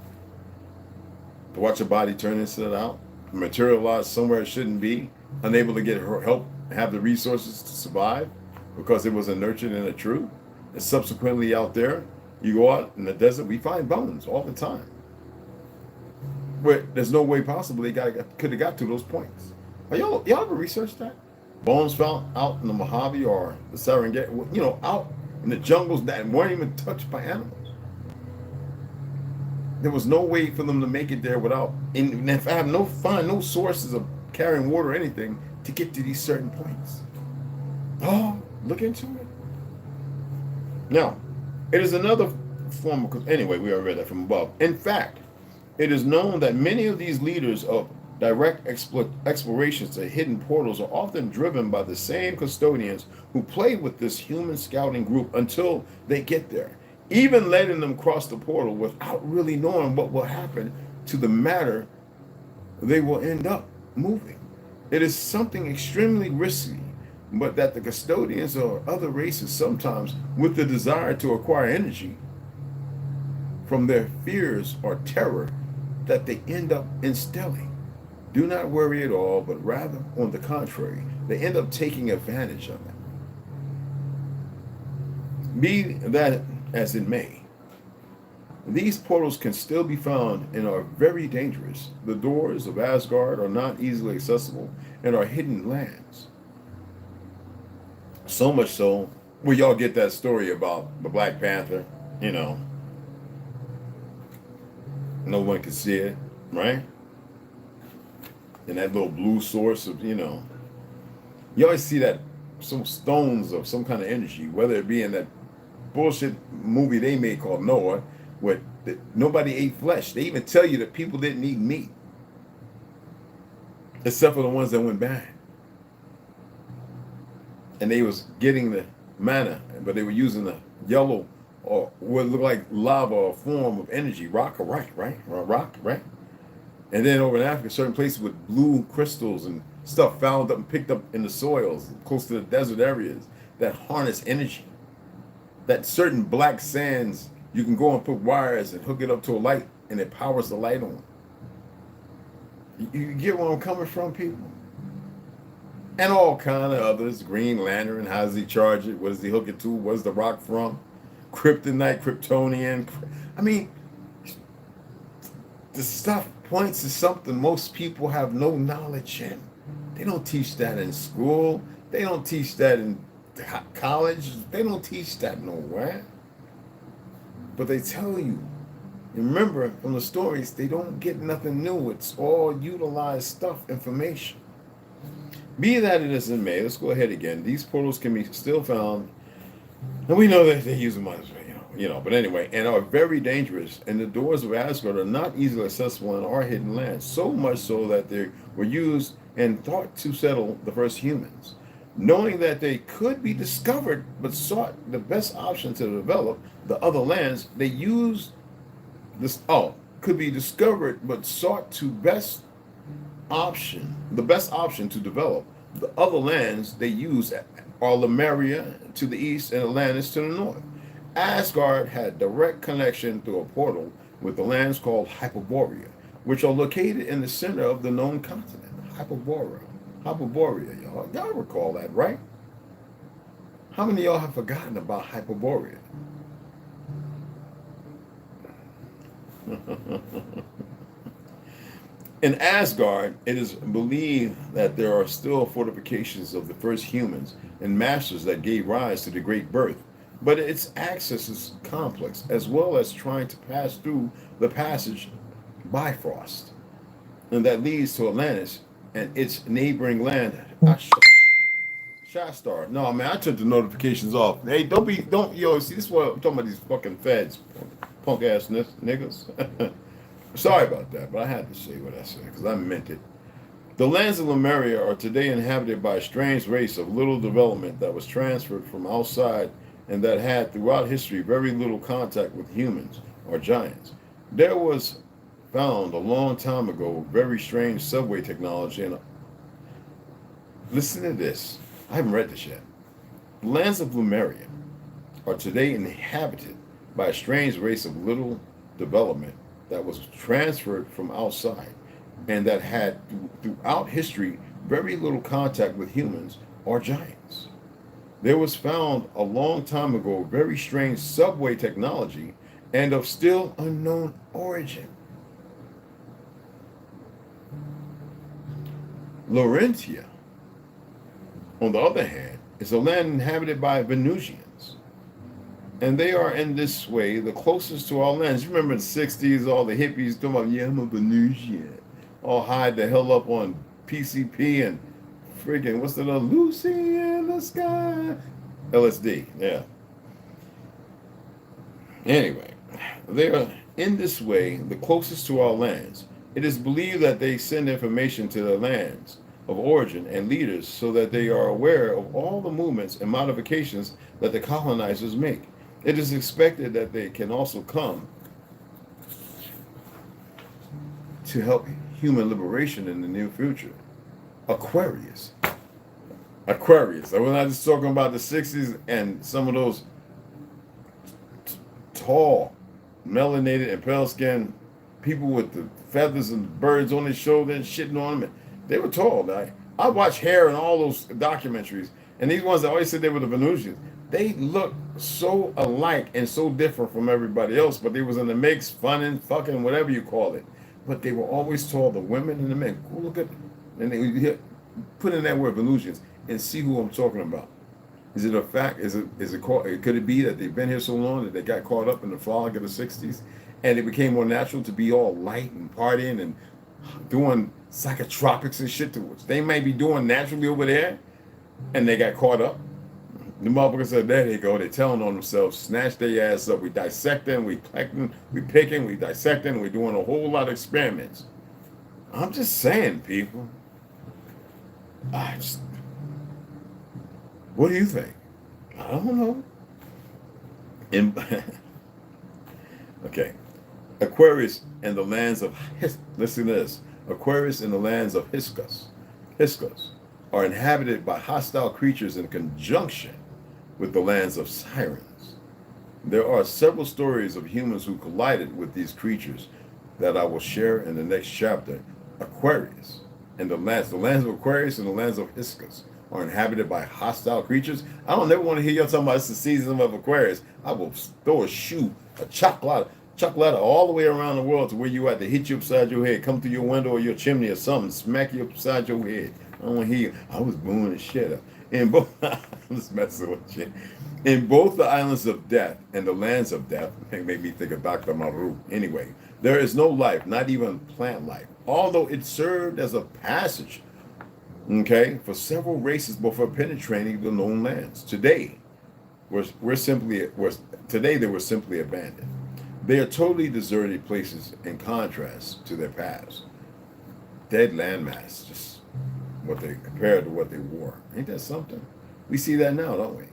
To watch a body turn inside out, materialize somewhere it shouldn't be, unable to get help, have the resources to survive because it wasn't nurtured in the truth. And subsequently out there, you go out in the desert, we find bones all the time. But there's no way possible they could have got to those points. Y'all ever researched that? Bones found out in the Mojave or the Serengeti, out in the jungles that weren't even touched by animals. There was no way for them to make it there without, and if I have no sources of carrying water or anything to get to these certain points. Oh, look into it. Now, it is another form of, anyway, we already read that from above. In fact, it is known that many of these leaders of direct explorations to hidden portals are often driven by the same custodians who play with this human scouting group until they get there, even letting them cross the portal without really knowing what will happen to the matter they will end up moving. It is something extremely risky, but that the custodians or other races sometimes, with the desire to acquire energy from their fears or terror, that they end up instilling, do not worry at all, but rather, on the contrary, they end up taking advantage of it. Be that as it may, these portals can still be found and are very dangerous. The doors of Asgard are not easily accessible and are hidden lands. So much so, where y'all get that story about the Black Panther, you know, no one can see it, right? And that little blue source of, you know, you always see that some stones of some kind of energy, whether it be in that bullshit movie they made called Noah, where nobody ate flesh. They even tell you that people didn't eat meat, except for the ones that went bad. And they was getting the manna, but they were using the yellow or what looked like lava or form of energy, rock or right? And then over in Africa, certain places with blue crystals and stuff found up and picked up in the soils close to the desert areas that harness energy. That certain black sands, you can go and put wires and hook it up to a light and it powers the light on. You get where I'm coming from, people? And all kind of others, Green Lantern, how does he charge it? What does he hook it to? Where's the rock from? Kryptonite, Kryptonian. I mean, the stuff points to something most people have no knowledge in. They don't teach that in school. They don't teach that in college. They don't teach that nowhere. But they tell you. Remember, from the stories, they don't get nothing new. It's all utilized stuff, information. Be that it as it may, let's go ahead again. These portals can be still found, and we know that they use them, but anyway, and are very dangerous. And the doors of Asgard are not easily accessible and are hidden lands, so much so that they were used and thought to settle the first humans. Knowing that they could be discovered, but sought the best option to develop the other lands, they used this. Could be discovered, but sought to the best option to develop the other lands they use are Lemuria to the east and Atlantis to the north. Asgard had direct connection through a portal with the lands called Hyperborea, which are located in the center of the known continent. Hyperborea, y'all. Y'all recall that, right? How many of y'all have forgotten about Hyperborea? In Asgard, it is believed that there are still fortifications of the first humans and masters that gave rise to the Great Birth, but its access is complex, as well as trying to pass through the passage Bifrost, and that leads to Atlantis and its neighboring land, Shastar. No, man, I took the notifications off. Hey, see, this is what I'm talking about, these fucking feds, punk ass niggas. Sorry about that, but I had to say what I said because I meant it. The lands of Lemuria are today inhabited by a strange race of little development that was transferred from outside and that had throughout history very little contact with humans or giants. There was found a long time ago very strange subway technology, and listen to this. I haven't read this yet. The lands of Lemuria are today inhabited by a strange race of little development that was transferred from outside and that had throughout history very little contact with humans or giants. There was found a long time ago very strange subway technology and of still unknown origin. Laurentia, on the other hand, is a land inhabited by Venusians. And they are in this way the closest to our lands. You remember in the 60s, all the hippies talking about, yeah, I'm a Venusian. All hide the hell up on PCP and friggin', what's the little Lucy in the sky? LSD, yeah. Anyway, They are in this way the closest to our lands. It is believed that they send information to their lands of origin and leaders so that they are aware of all the movements and modifications that the colonizers make. It is expected that they can also come to help human liberation in the near future. Aquarius. Aquarius. We're not just talking about the 60s and some of those tall, melanated and pale skinned people with the feathers and birds on their shoulder and shitting on them. They were tall. I watched Hair and all those documentaries, and these ones that always said they were the Venusians, they look so alike and so different from everybody else, but they was in the mix, funning, fucking, whatever you call it. But they were always tall, the women and the men. Go look at, and they put in that word Venusians and see who I'm talking about. Is it a fact? Is it could it be that they've been here so long that they got caught up in the fog of the 60s and it became more natural to be all light and partying and doing psychotropics and shit to which they may be doing naturally over there, and they got caught up? The motherfuckers said, there they go, they're telling on themselves, snatch their ass up, we dissecting, we picking, we dissecting, we're doing a whole lot of experiments. I'm just saying, people. What do you think? I don't know. Okay. Aquarius and the lands of, listen to this. Aquarius and the lands of Hyksos are inhabited by hostile creatures in conjunction with the lands of Sirens. There are several stories of humans who collided with these creatures that I will share in the next chapter. Aquarius and the lands of Aquarius and the lands of Hyksos are inhabited by hostile creatures. I don't ever want to hear y'all talking about it's the season of Aquarius. I will throw a shoe, a chocolate all the way around the world to where you at to hit you upside your head, come through your window or your chimney or something, smack you upside your head. I don't want to hear you. I was booing the shit up. In both, I'm just messing with you. In both the islands of death and the lands of death, it made me think of Dr. Maru. Anyway, there is no life, not even plant life, although it served as a passage, okay, for several races before penetrating the known lands. Today, they were simply abandoned. They are totally deserted places in contrast to their past. Dead landmass, just what they compared to what they were. Ain't that something? We see that now, don't we?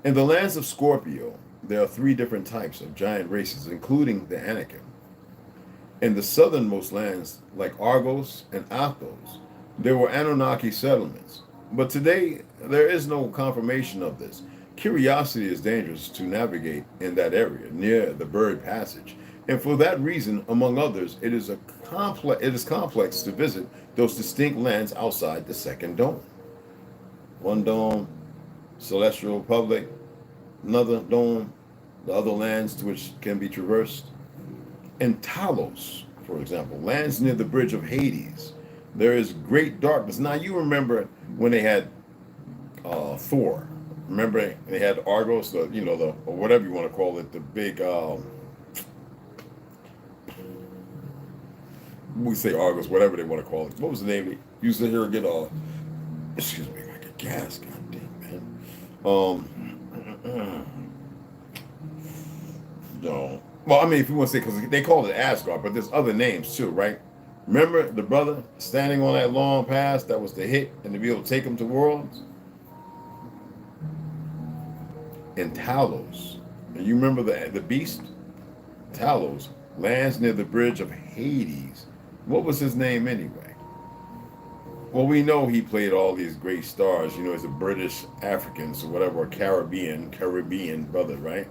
In the lands of Scorpio, there are 3 different types of giant races, including the Anakim. In the southernmost lands, like Argos and Athos, there were Anunnaki settlements. But today, there is no confirmation of this. Curiosity is dangerous to navigate in that area near the Bird Passage, and for that reason, among others, it is complex to visit those distinct lands outside the second dome. One dome, celestial republic, another dome, the other lands to which can be traversed. In Talos, for example, lands near the bridge of Hades, there is great darkness. Now you remember when they had Thor. Remember they had Argos, or whatever you want to call it, the big, we say Argos, whatever they want to call it. What was the name? They used to hear get excuse me, like a gas, goddamn, man. No. Well, I mean, if you want to say, because they call it Asgard, but there's other names too, right? Remember the brother standing on that long pass that was to hit and to be able to take him to worlds? In Talos, and you remember the beast? Talos lands near the bridge of Hades. What was his name anyway? Well, we know he played all these great stars, as a British Africans or whatever, Caribbean brother, right?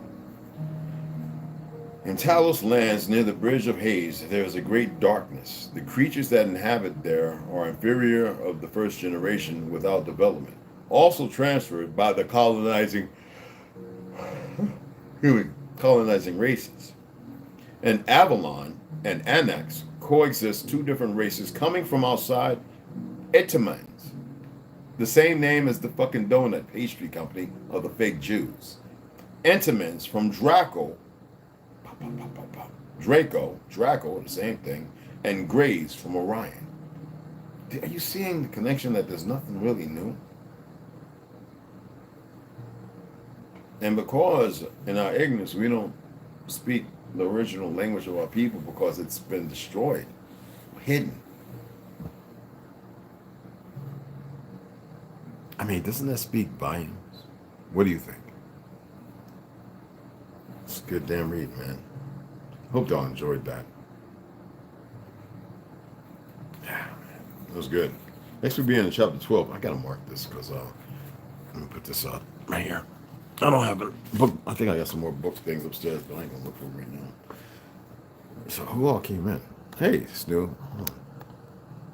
In Talos lands near the bridge of Hades, there is a great darkness. The creatures that inhabit there are inferior of the first generation without development, also transferred by the colonizing races. In Avalon and Anax coexist 2 different races coming from outside Etemans, the same name as the fucking donut pastry company of the fake Jews. Etemans from Draco, the same thing, and Grays from Orion. Are you seeing the connection that there's nothing really new? And because in our ignorance we don't speak the original language of our people because it's been destroyed, hidden. I mean, doesn't that speak volumes? What do you think? It's a good damn read, man. Hope y'all enjoyed that. Yeah, man. It was good. Thanks for being in chapter 12. I gotta mark this because let me put this up right here. I don't have a book. I think I got some more book things upstairs, but I ain't gonna look for them right now. So who all came in? Hey, Stu.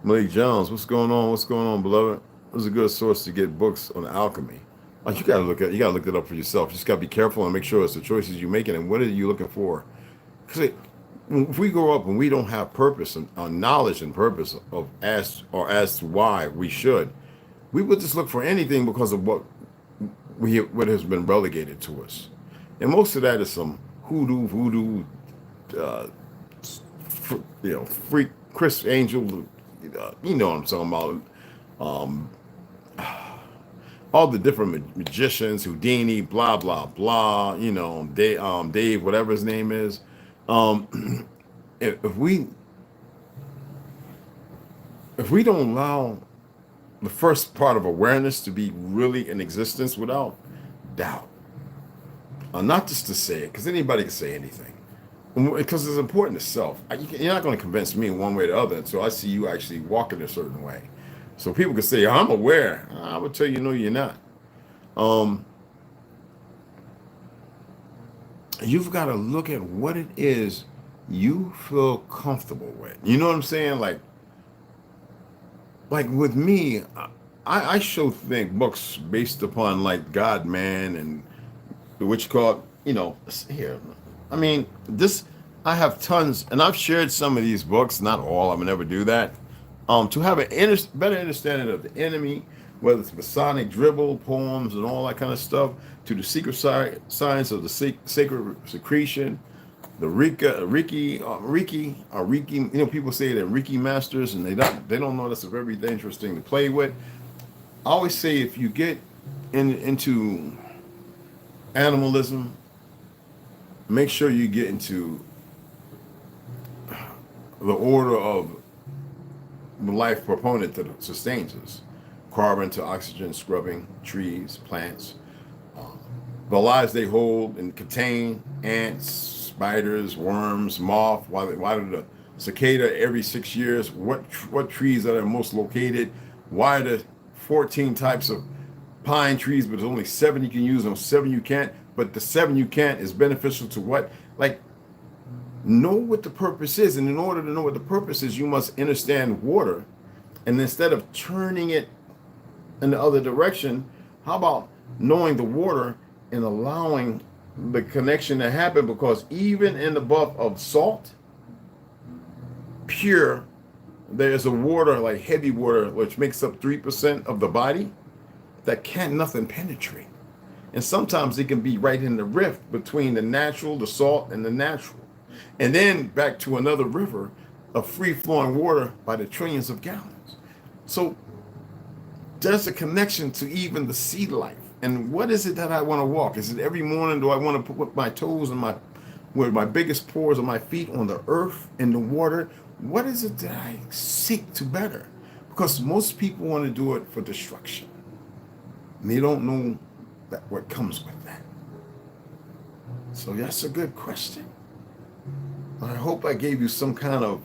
Malik Jones, what's going on? What's going on, beloved? It was a good source to get books on alchemy. Like you gotta look it up for yourself. You just gotta be careful and make sure it's the choices you're making and what are you looking for. Because if we grow up and we don't have purpose and knowledge and purpose of as to why we should, we would just look for anything because of what has been relegated to us, and most of that is some voodoo, freak Chris Angel, you know what I'm talking about. All the different magicians, Houdini, blah blah blah. You know, Dave, whatever his name is. If we don't allow the first part of awareness to be really in existence without doubt, not just to say it, because anybody can say anything, because it's important to self. You're not going to convince me one way or the other until I see you actually walking a certain way. So people can say, I'm aware. I would tell you, no, you're not. You've got to look at what it is you feel comfortable with. You know what I'm saying? Like with me, I show books based upon like God, man, and what you call, here. I mean, I have tons, and I've shared some of these books, not all, I would never do that, to have a better understanding of the enemy, whether it's Masonic dribble, poems, and all that kind of stuff, to the secret science of the sacred secretion, the Reiki, people say they're Reiki masters, and they don't know that's a very dangerous thing to play with. I always say if you get into animalism, make sure you get into the order of the life proponent that sustains us. Carbon to oxygen, scrubbing, trees, plants, the lives they hold and contain, ants, spiders, worms, moth. Why do the cicada every 6 years? What trees are most located? Why are there 14 types of pine trees, but there's only 7 you can use, and 7 you can't? But the 7 you can't is beneficial to what? Like, know what the purpose is, and in order to know what the purpose is, you must understand water. And instead of turning it in the other direction, how about knowing the water and allowing the connection to happen? Because even in the buff of salt, pure, there's a water like heavy water, which makes up 3% of the body, that can't nothing penetrate. And sometimes it can be right in the rift between the natural, the salt, and the natural. And then back to another river of free-flowing water by the trillions of gallons. So there's a connection to even the sea life. And what is it that I want to walk? Is it every morning do I want to put my toes and where my biggest pores of my feet on the earth, in the water? What is it that I seek to better? Because most people want to do it for destruction. And they don't know what comes with that. So that's a good question. I hope I gave you some kind of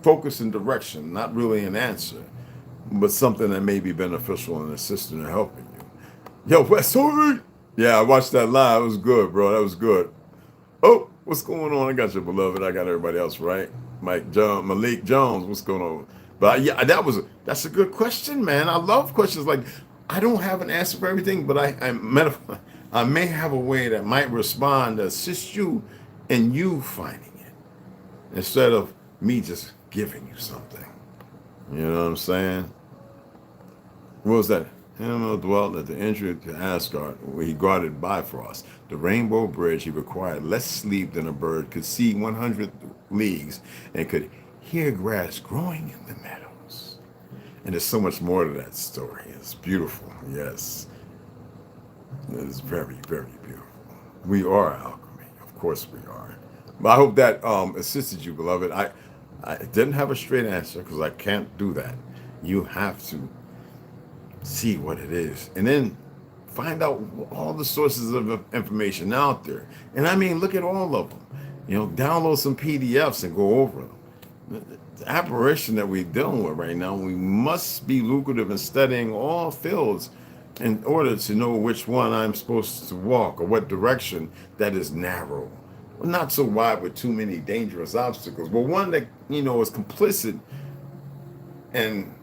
focus and direction, not really an answer, but something that may be beneficial and assisting and helping you. Yo, Westwood! Yeah, I watched that live. It was good, bro. That was good. Oh, what's going on? I got your beloved. I got everybody else, right? Malik Jones, what's going on? But yeah, that's a good question, man. I love questions like, I don't have an answer for everything, but I may have a way that might respond to assist you in you finding it, instead of me just giving you something. You know what I'm saying? What was that? Him dwelt at the entry to Asgard, where he guarded Bifrost, the rainbow bridge. He required less sleep than a bird, could see 100 leagues, and could hear grass growing in the meadows. And there's so much more to that story. It's beautiful. Yes. It's very, very beautiful. We are alchemy. Of course we are. But I hope that assisted you, beloved. I didn't have a straight answer because I can't do that. You have to see what it is, and then find out all the sources of information out there. And I mean, look at all of them. You know, download some PDFs and go over them. The apparition that we're dealing with right now, we must be lucrative in studying all fields in order to know which one I'm supposed to walk or what direction that is narrow. Not so wide with too many dangerous obstacles, but one that, you know, is complicit, and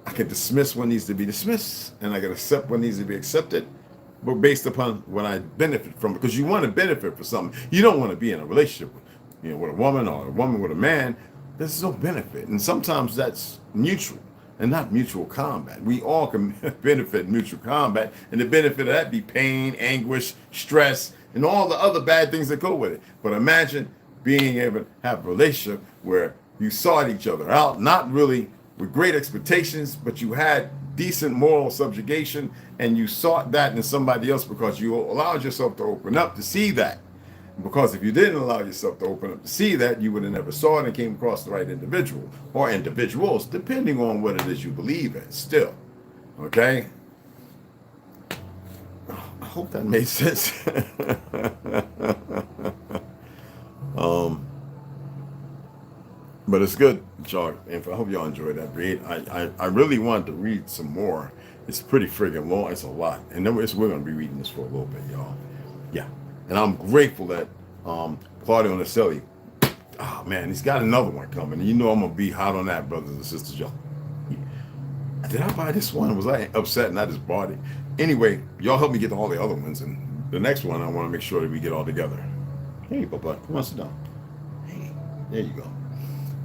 I can dismiss what needs to be dismissed and I can accept what needs to be accepted, but based upon what I benefit from. Because you want to benefit from something. You don't want to be in a relationship with, you know, with a woman or a woman with a man. There's no benefit. And sometimes that's mutual and not mutual combat. We all can benefit in mutual combat. And the benefit of that be pain, anguish, stress, and all the other bad things that go with it. But imagine being able to have a relationship where you sought each other out, not really with great expectations, but you had decent moral subjugation, and you sought that in somebody else because you allowed yourself to open up to see that. Because if you didn't allow yourself to open up to see that, you would have never saw it and came across the right individual or individuals, depending on what it is you believe in still. Okay? I hope that made sense. But it's good, y'all. And I hope y'all enjoyed that read. I really wanted to read some more. It's pretty friggin' long. It's a lot. And then we're going to be reading this for a little bit, y'all. Yeah. And I'm grateful that Claudio Naselli, oh man, he's got another one coming. And you know I'm going to be hot on that, brothers and sisters, y'all. Did I buy this one? Was I upset and I just bought it? Anyway, y'all help me get all the other ones. And the next one, I want to make sure that we get all together. Hey, Bubba, come on, sit down. Hey, there you go.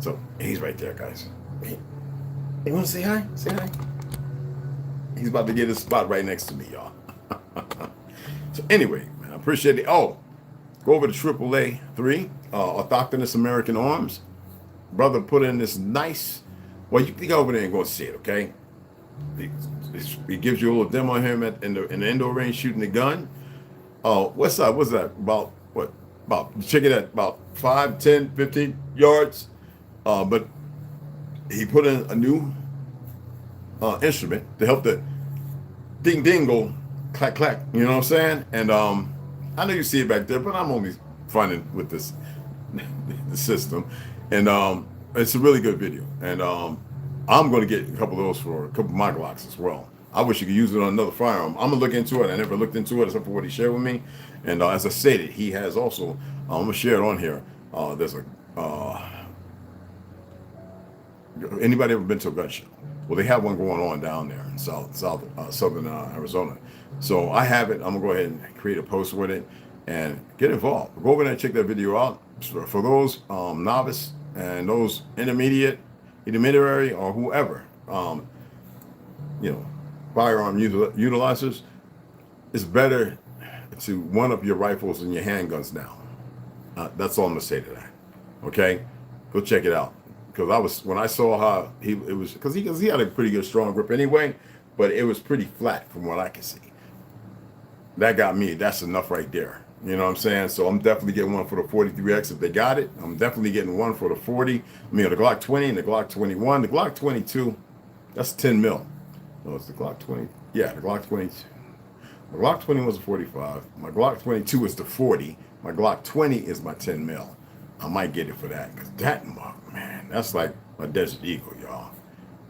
So he's right there, guys. Hey, you want to say hi? Say hi. He's about to get his spot right next to me, y'all. So anyway, man, I appreciate it. Oh, go over to AAA 3, Orthogonous American Arms. Brother put in this nice, well, you can go over there and go see it, okay? He gives you a little demo of him in the indoor range shooting the gun. What's that? What's that? About what? About, check it at about 5, 10, 15 yards. But he put in a new instrument to help the ding dingle clack clack, you know what I'm saying? And I know you see it back there, but I'm only funning with this the system. And it's a really good video. And I'm going to get a couple of those for a couple of my Glocks as well. I wish you could use it on another firearm. I'm going to look into it. I never looked into it except for what he shared with me. And as I stated, he has also, I'm going to share it on here. There's a, anybody ever been to a gun show? Well, they have one going on down there in southern Arizona. So I have it. I'm going to go ahead and create a post with it and get involved. Go over there and check that video out. For those novice and those intermediary or whoever, you know, firearm utilizers, it's better to one-up your rifles and your handguns now. That's all I'm gonna say to that. Okay, go check it out. Because when I saw how because he had a pretty good strong grip anyway, but it was pretty flat from what I could see. That got me. That's enough right there. You know what I'm saying? So I'm definitely getting one for the 43X if they got it. I'm definitely getting one for the 40. I mean, the Glock 20 and the Glock 21. The Glock 22, that's 10 mil. No, it's the Glock 20. Yeah, the Glock 22. My Glock 20 was a 45. My Glock 22 is the 40. My Glock 20 is my 10 mil. I might get it for that. Because that mug, man, that's like a Desert Eagle, y'all.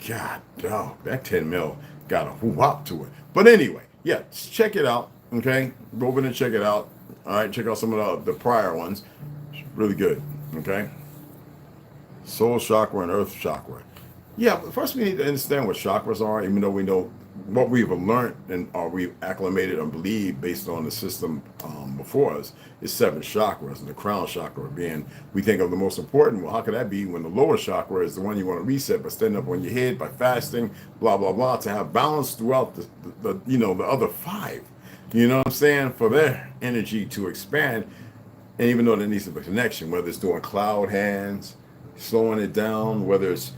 God, dog, that 10 mil got a whoop to it. But anyway, yeah, check it out. Okay? Go over and check it out. All right, check out some of the prior ones. It's really good. Okay? Soul chakra and earth chakra. Yeah, but first we need to understand what chakras are, even though we know what we've learned and or we've acclimated and believed based on the system before us is 7 chakras, and the crown chakra being, we think of the most important. Well, how could that be when the lower chakra is the one you want to reset by standing up on your head, by fasting, blah, blah, blah, to have balance throughout the you know, the other 5. You know what I'm saying? For their energy to expand. And even though there needs to be a connection, whether it's doing cloud hands, slowing it down, whether it's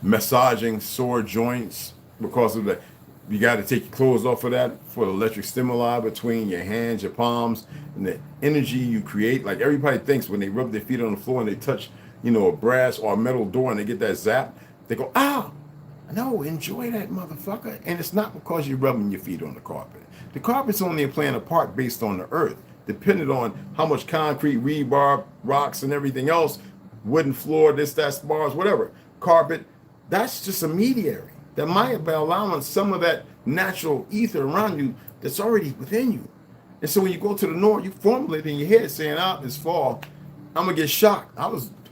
massaging sore joints because of You got to take your clothes off of that for the electric stimuli between your hands, your palms, and the energy you create. Like everybody thinks when they rub their feet on the floor and they touch, a brass or a metal door and they get that zap, they go, ah, no, enjoy that motherfucker. And it's not because you're rubbing your feet on the carpet. The carpet's only playing a part based on the earth, depending on how much concrete, rebar, rocks, and everything else, wooden floor, this, that, spars, whatever, carpet, that's just a mediary that might be allowing some of that natural ether around you that's already within you. And so when you go to the north, you formulate in your head saying, it's fall, I'm gonna get shocked.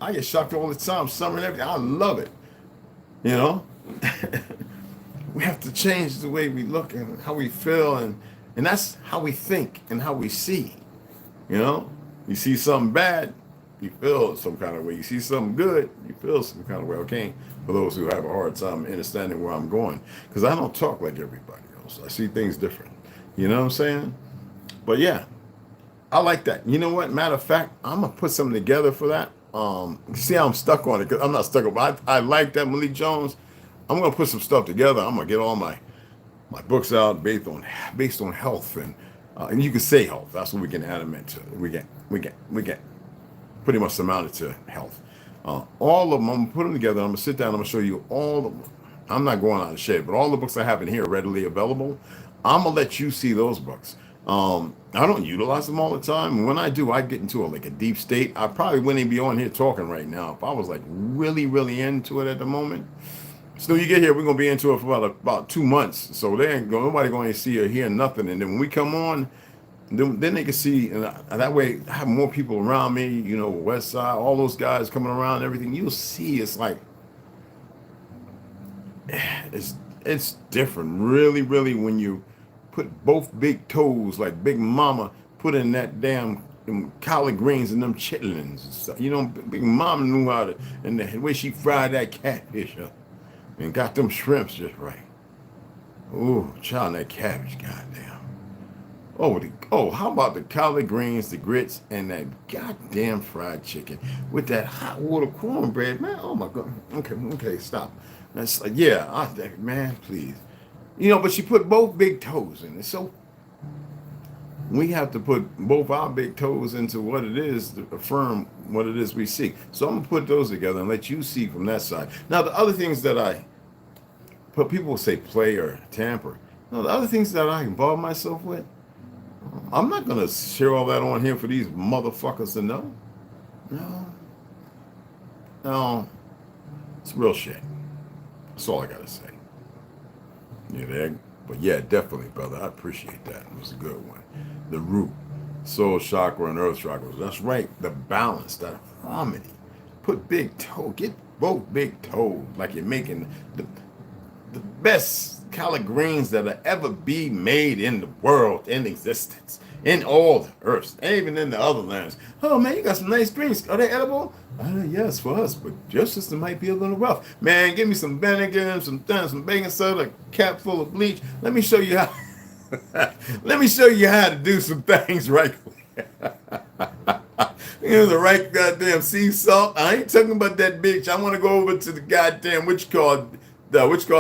I get shocked all the time, summer and everything. I love it. We have to change the way we look and how we feel, and that's how we think and how we see. You see something bad, you feel some kind of way. You see something good, you feel some kind of way. Okay, for those who have a hard time understanding where I'm going, because I don't talk like everybody else. I see things different. You know what I'm saying? But yeah, I like that. You know what? Matter of fact, I'm gonna put something together for that. See how I'm stuck on it, because I'm not stuck on it. I like that, Malik Jones. I'm gonna put some stuff together. I'm gonna get all my books out based on health, and you can say health. That's what we can animate to. We get pretty much amount it to health. All of them, I'm gonna put them together. I'm gonna sit down. I'm gonna show you all of them. I'm not going out of shade, but all the books I have in here are readily available. I'm gonna let you see those books. I don't utilize them all the time. When I do, I get into a deep state. I probably wouldn't even be on here talking right now if I was really, really into it at the moment. So you get here, we're gonna be into it for about 2 months. So nobody going to see or hear nothing. And then when we come on, then they can see, and that way I have more people around me. West Side, all those guys coming around, and everything. You'll see, it's it's different, really, really, when you put both big toes, like Big Mama put in that damn collard greens and them chitlins and stuff. Big Mama knew how to, and the way she fried that catfish up and got them shrimps just right. Ooh, child, that cabbage, goddamn. How about the collard greens, the grits, and that goddamn fried chicken with that hot water cornbread, man? Oh my God. Okay, stop. That's man, please. But she put both big toes in it. So we have to put both our big toes into what it is to affirm what it is we seek. So I'm gonna put those together and let you see from that side. Now the other things that people will say play or tamper. No, the other things that I involve myself with, I'm not gonna share all that on here for these motherfuckers to know. No, it's real shit. That's all I gotta say. But yeah, definitely, brother. I appreciate that. It was a good one. The root, soul chakra and earth chakra. That's right. The balance, that harmony. Put big toe. Get both big toes, like you're making the best collard greens that'll ever be made in the world, in existence, in all the earths, and even in the other lands. Oh man, you got some nice greens. Are they edible? Yes, for us, but your system might be a little rough. Man, give me some vinegar, some baking soda, a cap full of bleach. Let me show you how. Let me show you how to do some things right. The right goddamn sea salt. I ain't talking about that bitch. I want to go over to the goddamn which called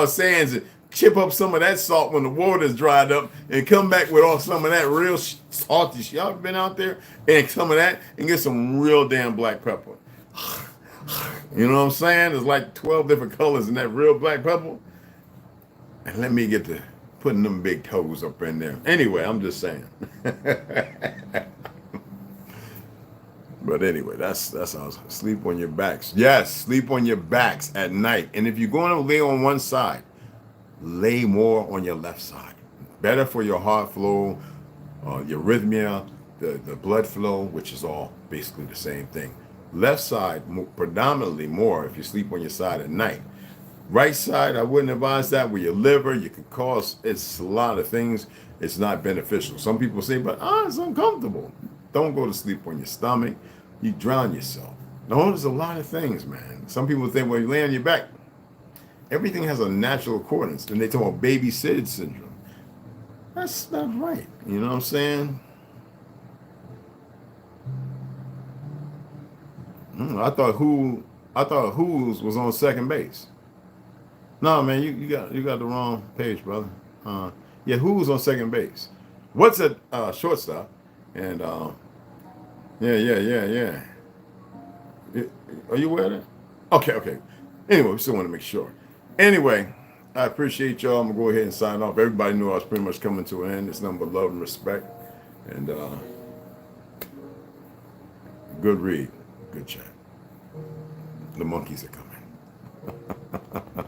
sands and chip up some of that salt when the water's dried up and come back with all some of that real salty shit. Y'all been out there and some of that and get some real damn black pepper. You know what I'm saying? There's like 12 different colors in that real black pepper. And let me get to putting them big toes up in there. Anyway, I'm just saying. But anyway, that's how sleep on your backs. Yes, sleep on your backs at night. And if you're going to lay on one side, lay more on your left side. Better for your heart flow, your arrhythmia, the blood flow, which is all basically the same thing. Left side, predominantly more if you sleep on your side at night. Right side, I wouldn't advise that. With your liver, you can cause, it's a lot of things. It's not beneficial. Some people say, but it's uncomfortable. Don't go to sleep on your stomach. You drown yourself. No, there's a lot of things, man. Some people think, well, you lay on your back. Everything has a natural accordance. And they talk about baby-seated syndrome. That's not right. You know what I'm saying? I thought Who's was on second base. No, man, you got the wrong page, brother. Yeah, who's on second base? What's at shortstop? And yeah. Are you aware of that? Okay, okay. Anyway, we still want to make sure. Anyway, I appreciate y'all. I'm gonna go ahead and sign off. Everybody knew I was pretty much coming to an end. It's nothing but love and respect. And good read, good chat. The monkeys are coming.